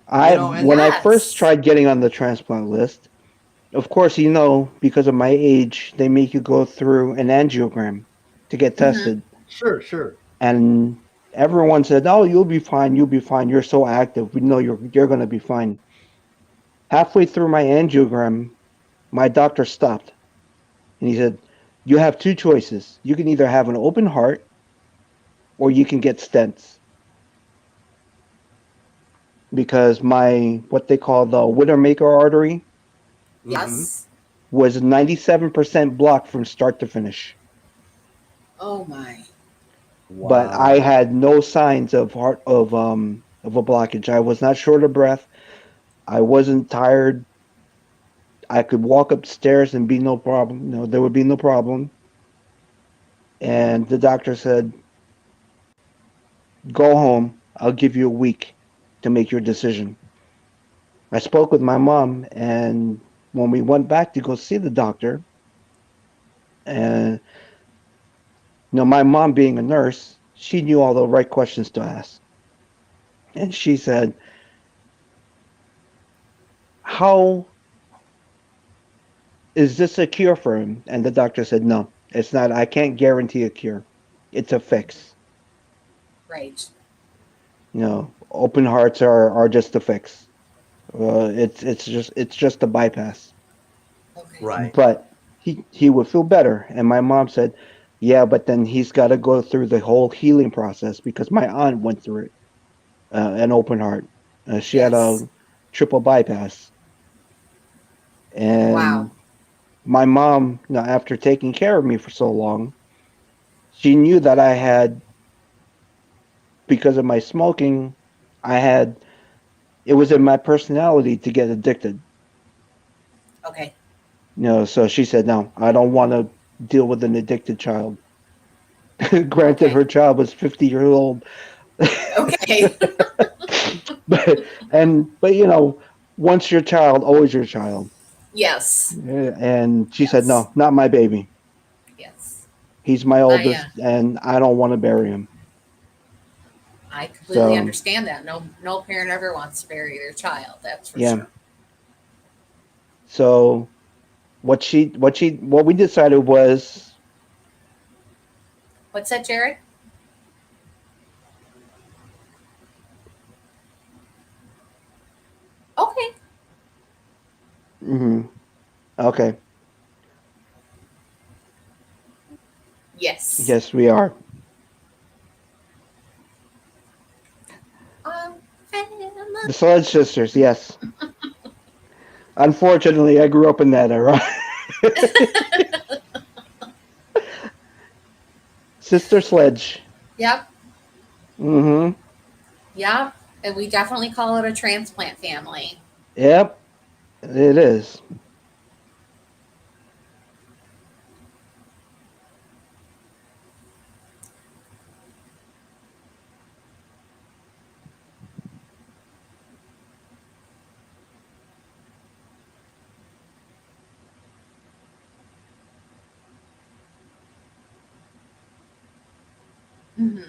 And When I first Yes. tried getting on the transplant list, of course, because of my age, they make you go through an angiogram to get Hmm. tested. sure, sure. And everyone said, "Oh, you'll be fine. You'll be fine. You're so active. We know you're going to be fine." Halfway through my angiogram, my doctor stopped and he said, "You have two choices. You can either have an open heart or you can get stents because my what they call the Widowmaker artery Hmm. Yes. was 97% blocked from start to finish." Oh my. But I Wow. had no signs of a blockage. I was not short of breath. I wasn't tired. I could walk upstairs and be no problem. There would be no problem. And the doctor said, "Go home. I'll give you a week to make your decision." I spoke with my mom, and when we went back to go see the doctor, and my mom being a nurse, she knew all the right questions to ask. And she said, "How is this a cure for him?" And the doctor said, "No, it's not. I can't guarantee a cure. It's a fix. Right. Open hearts are just a fix. It's just a bypass." Okay. Right. But he would feel better. And my mom said, "Yeah, but then he's got to go through the whole healing process because my aunt went through it, an open heart. She had Yes. a triple bypass, Wow. and my mom, after taking care of me for so long, she knew that I had, because of my smoking, I had it was in my personality to get addicted. Okay. So she said, "No, I don't want to deal with an addicted child." Granted, Okay. her child was 50 years old, Okay. but once your child, always your child. Yes. And she said, Yes. "No, not my baby. Yes. He's my I oldest, and I don't want to bury him." I completely So understand that. No parent ever wants to bury their child. That's for yeah. sure. So what we decided was, What's that, Jerry? Okay. Hmm. Okay. Yes. Yes, we are. Um, The Sledge Sisters. Yes. Unfortunately, I grew up in that era. Sister Sledge. yep. Hmm. Yep. And we definitely call it a transplant family. Yep. It is. Hmm.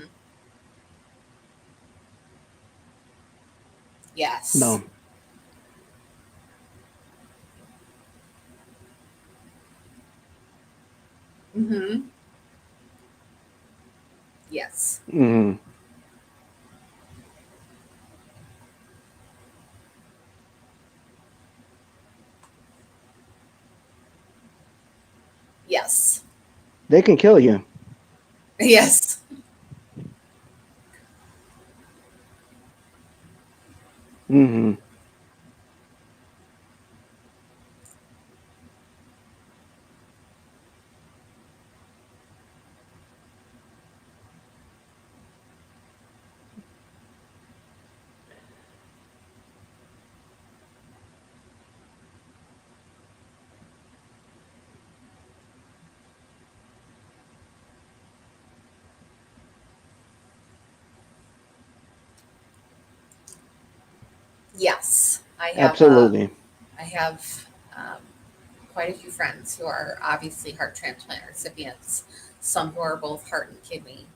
Yes. No. Hmm. Yes. Hmm. Yes. They can kill you. Yes. Hmm. Yes. Absolutely. I have quite a few friends who are obviously heart transplant recipients. Some who are both heart and kidney.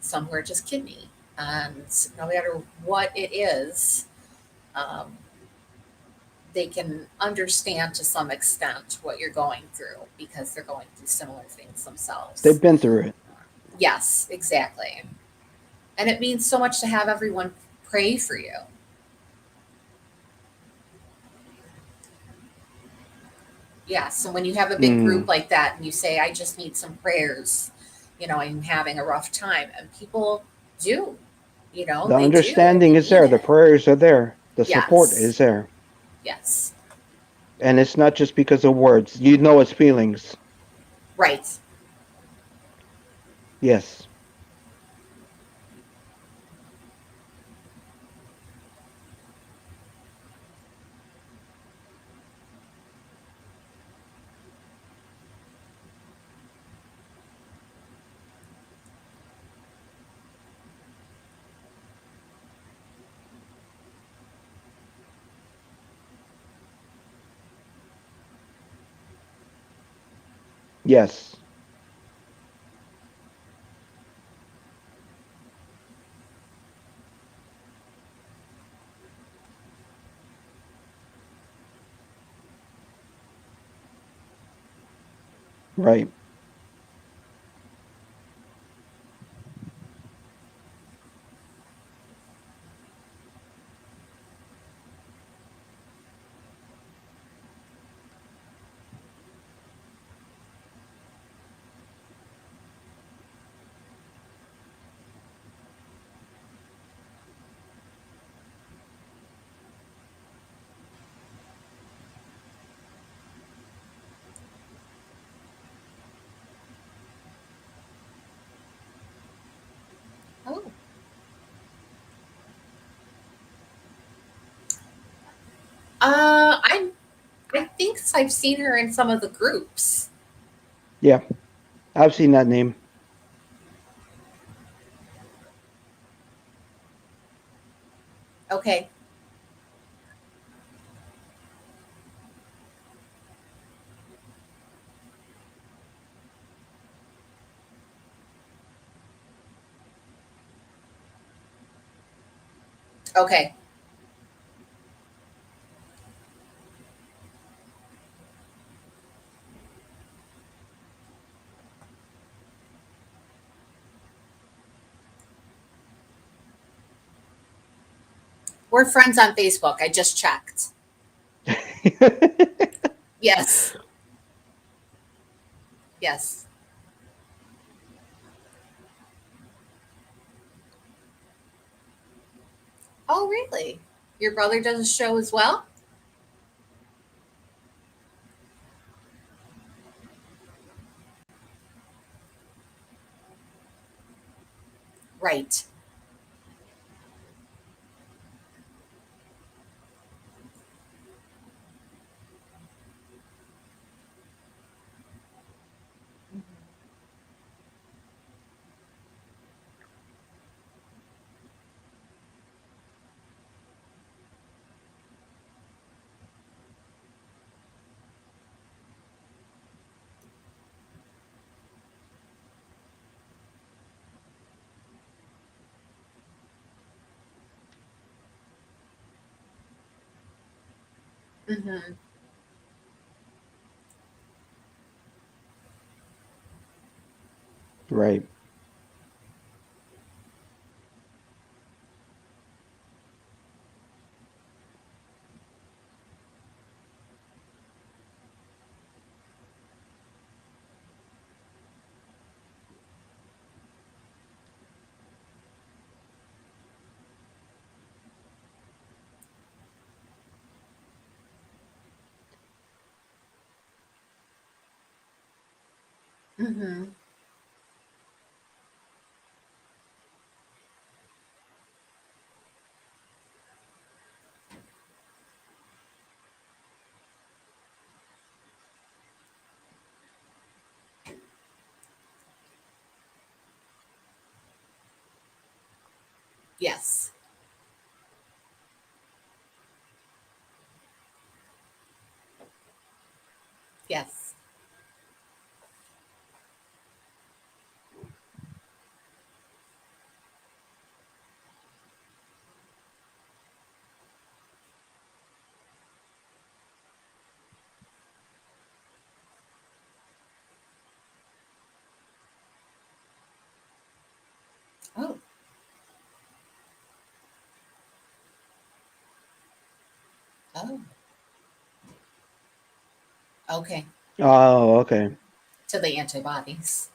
Some who are just kidney. And no matter what it is, um, they can understand to some extent what you're going through because they're going through similar things They've themselves. been through it. Yes, exactly. And it means so much to have everyone pray for you. Yes. And when you have a big Hmm. group like that and you say, I just need some prayers, I'm having a rough time, and people do, The they do, and understanding they is mean there. The it. prayers are there. The support Yes. is there. Yes. And it's not just because of words. You know it's feelings. Right. Yes. Yes. Right. Oh. I think I've seen her in some of the groups. Yeah. I've seen that name. Okay. Okay. We're friends on Facebook. I just checked. Yes. Yes. Oh, really? Your brother does a show as well? Right. Mm-hmm. Right. Mm-hmm. Yes. Yes. Oh. Oh. Okay. Oh, okay. To the antibodies.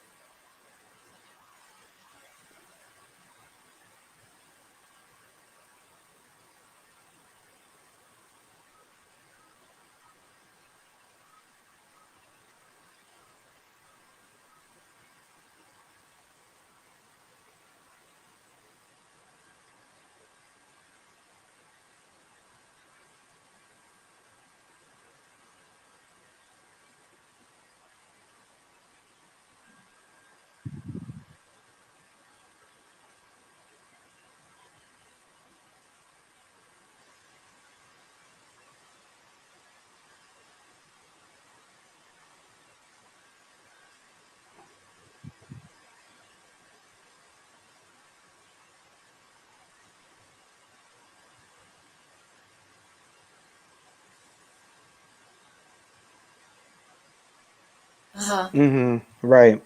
Uh-huh. Mm-hmm. Right.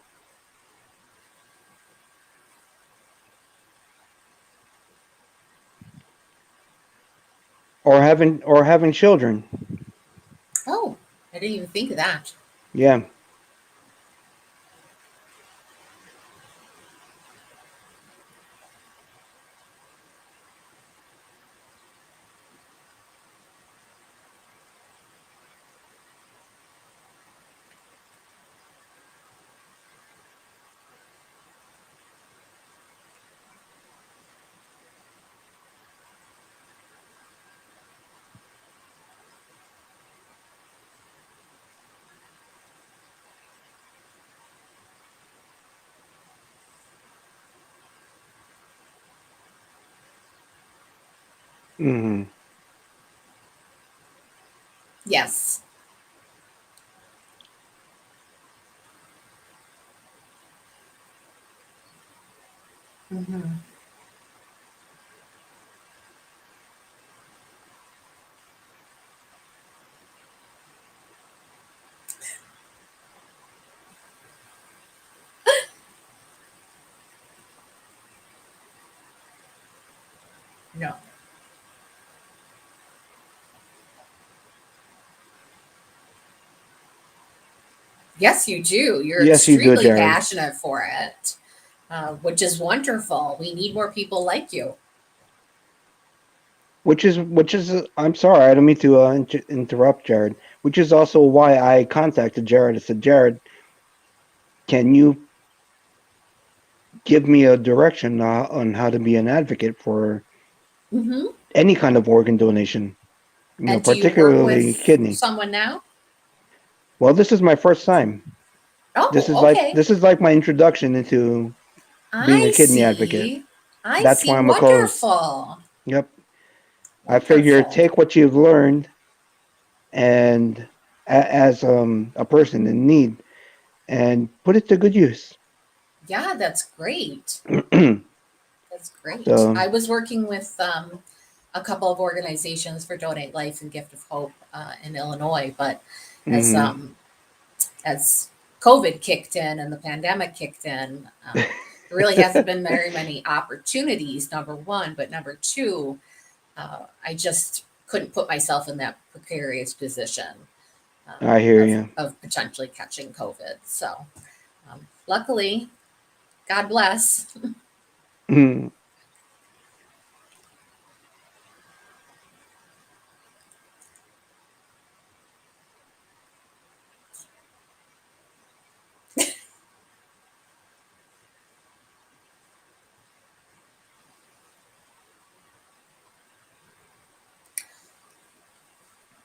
Or having children. Oh, I didn't even think of that. Yeah. Mm-hmm. Yes. Mm-hmm. No. Yes, you do. You're Yes, you do, extremely Jared. passionate for it, which is wonderful. We need more people like you. Which is I'm sorry, I don't mean to interrupt, Jared. Which is also why I contacted Jared. I said, Jared, can you give me a direction on how to be an advocate for Hmm. any kind of organ donation? And do you work Particularly with kidney. someone now? Well, this is my first time. Oh, okay. This is like my introduction into being a I kidney advocate. see. I That's see. why I'm a co-host. Wonderful. Yep. I figure Wonderful. take what you've learned and as a person in need and put it to good use. Yeah, that's great. That's great. So, I was working with a couple of organizations for Donate Life and Gift of Hope in Illinois, but as mhm. as COVID kicked in and the pandemic kicked in, there really hasn't been very many opportunities. Number one, but number two, I just couldn't put myself in that precarious position I hear you. of potentially catching COVID. So, luckily, God bless.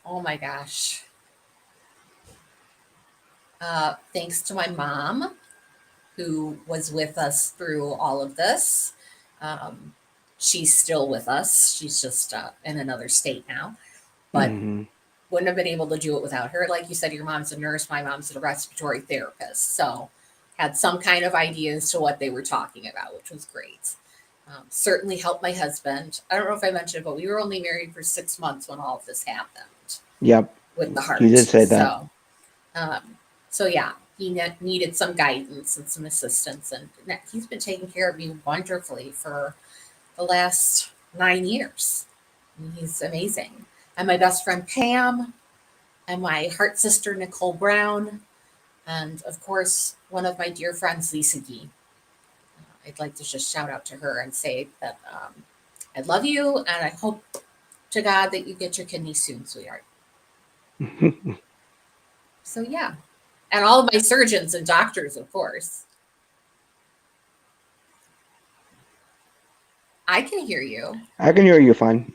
Oh my gosh. Thanks to my mom, who was with us through all of this. Um, she's still with us. She's just in another state now, but Mhm. wouldn't have been able to do it without her. Like you said, your mom's a nurse, my mom's a respiratory therapist. So had some kind of idea as to what they were talking about, which was great. Certainly helped my husband. I don't know if I mentioned it, but we were only married for 6 months when all of this happened Yep. with the You heart. did say that. Um, so yeah, he needed some guidance and some assistance, and he's been taking care of me wonderfully for the last 9 years. And he's amazing. And my best friend Pam, and my heart sister Nicole Brown, and of course one of my dear friends Lisa Gee. I'd like to just shout out to her and say that I love you, and I hope to God that you get your kidney soon, sweetheart. So yeah, and all of my surgeons and doctors, of course. I can hear you. I can hear you fine.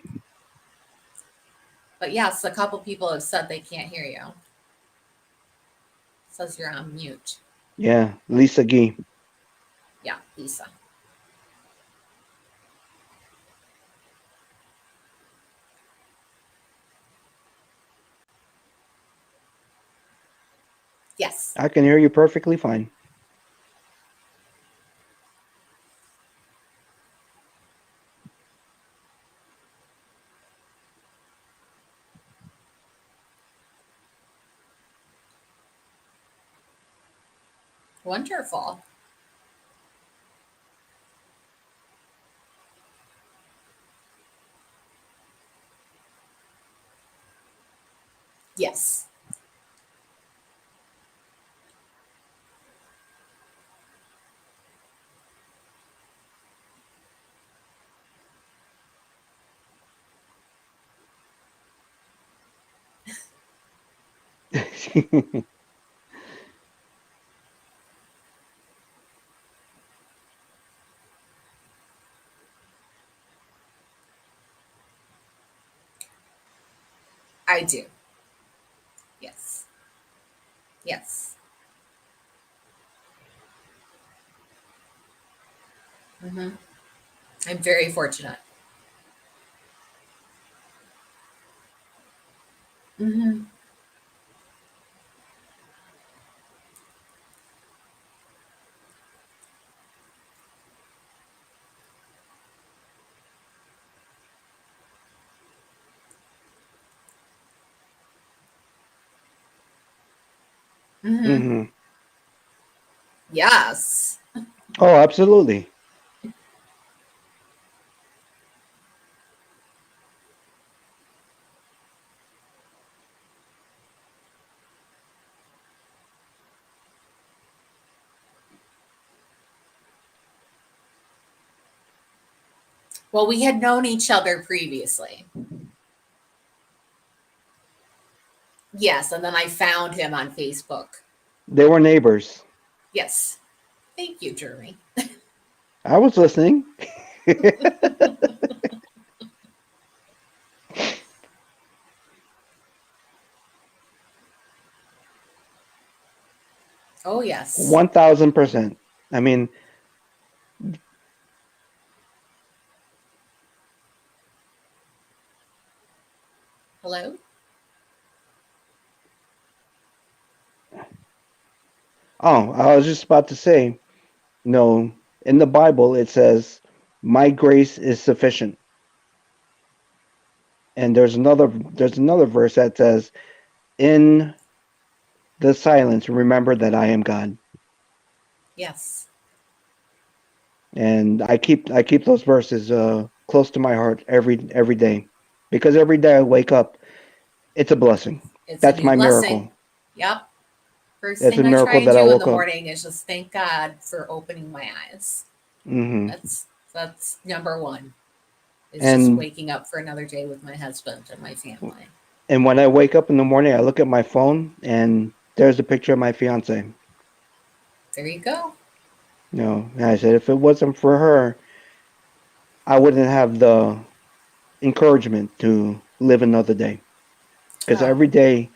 But yes, a couple people have said they can't hear you. It says you're on mute. Yeah, Lisa Gee. Yeah, Lisa. Yes. I can hear you perfectly fine. Wonderful. Yes. I do. Yes. Yes. Hmm. I'm very fortunate. Hmm. Hmm. Mhm. Yes. Oh, absolutely. Well, we had known each other previously. Yes, and then I found him on Facebook. They were neighbors. Yes. Thank you, Jeremy. I was listening. Oh, yes. 1000%. I mean, Hello? oh, I was just about to say, no, in the Bible it says, "My grace is sufficient." And there's another verse that says, "In the silence remember that I am God." Yes. And I keep those verses close to my heart every day, because every day I wake up, it's a blessing. It's a That's new my blessing. miracle. Yep. First It's a thing I try miracle and that I do in the woke up. morning is just thank God for opening my eyes. Hmm. That's number one. Is just And waking up for another day with my husband and my family. and when I wake up in the morning, I look at my phone and there's a picture of my fiance. There you go. And I said, if it wasn't for her, I wouldn't have the encouragement to live another day. Because Oh, every day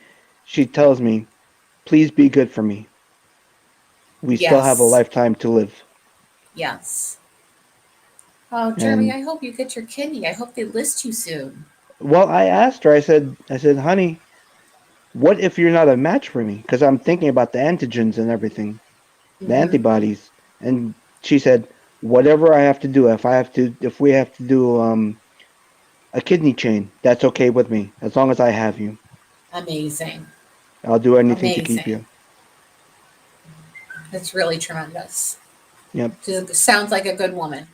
she tells me, please be good for me. We still have a yes. lifetime to live. Yes. Oh, Jeremy, And I hope you get your kidney. I hope they list you soon. well, I asked her, I said, honey, what if you're not a match for me? Because I'm thinking about the antigens and everything, the Mm-hmm. antibodies. And she said, whatever I have to do, if we have to do a kidney chain, that's okay with me, as long as I have you. Amazing. I'll do anything to keep Amazing. you. That's really tremendous. Yep. She sounds like a good woman.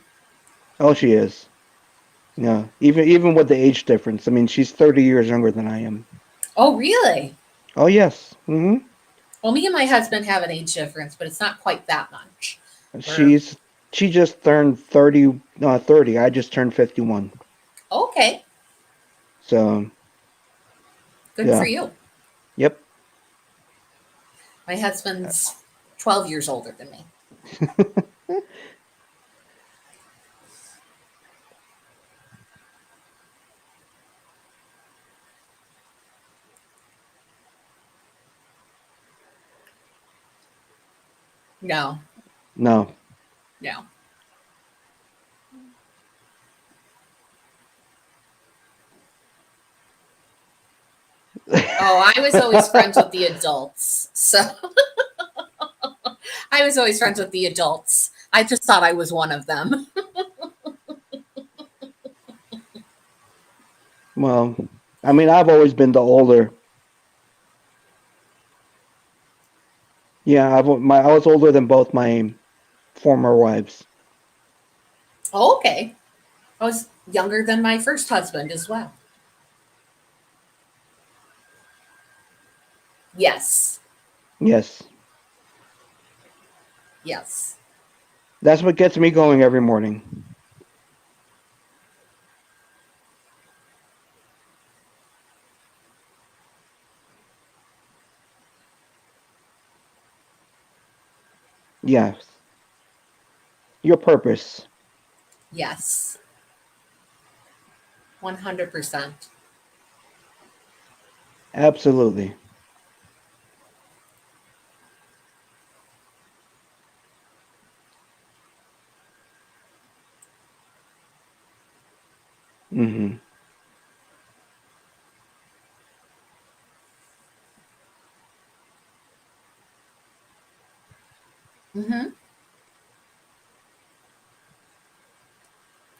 Oh, she is. Yeah. Even with the age difference, I mean, she's 30 years younger than I am. Oh, really? Oh, yes. Hmm. Well, me and my husband have an age difference, but it's not quite that much. We're She's she just turned 30. No, 30. I just turned 51. okay. So Good for yeah. you. Yep. My husband's 12 years older than me. No, No. no. Oh, I was always friends with the adults. So I was always friends with the adults. I just thought I was one of them. Well, I mean, I've always been the older. Yeah, I was older than both my former wives. Oh, okay. I was younger than my first husband as well. Yes. Yes. Yes. That's what gets me going every morning. Yes. Your purpose. Yes. 100%. Absolutely. Hmm. Hmm.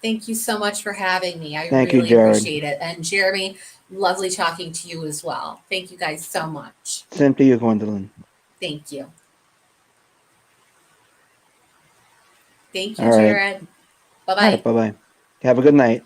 Thank you so much for having me. I Thank you, really Jared. appreciate it. And Jeremy, lovely talking to you as well. Thank you guys so much. Same to you, Gwendolyn. Thank you. Thank you, All right. Jared. Bye All bye. right. Bye bye. Have a good night.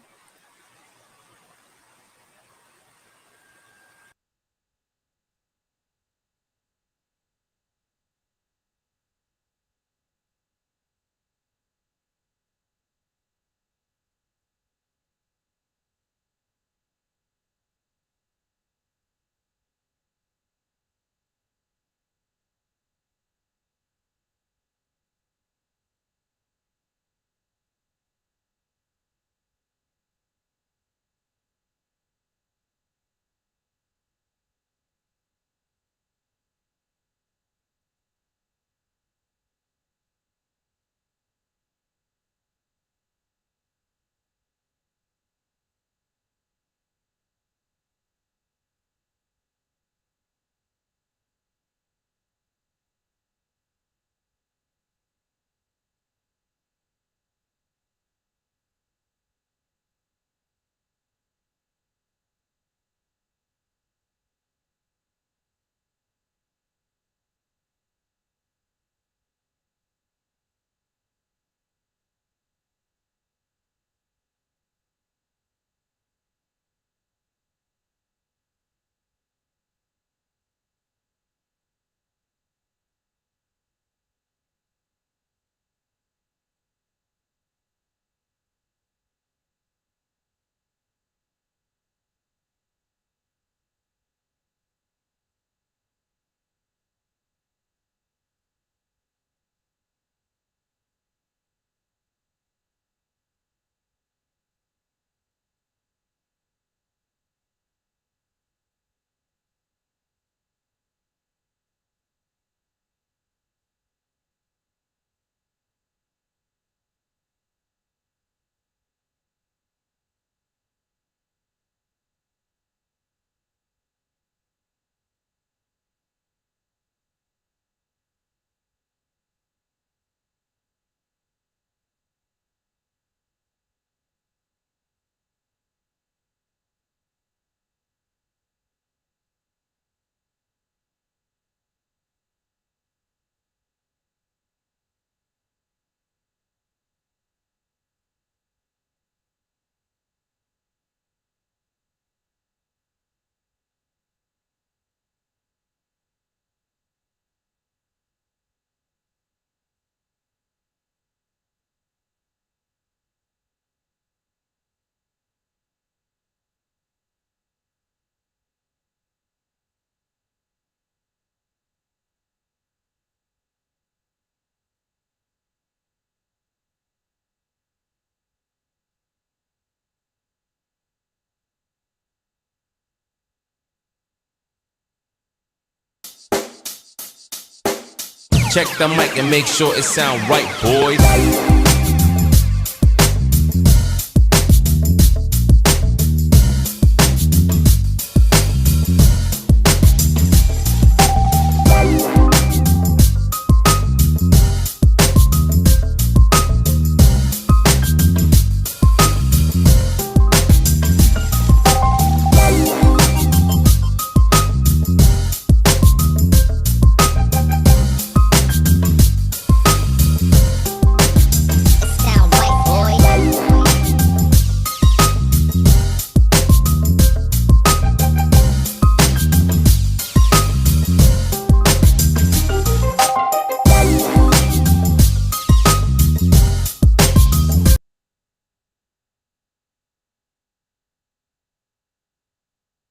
Check the mic and make sure it sound right, boys.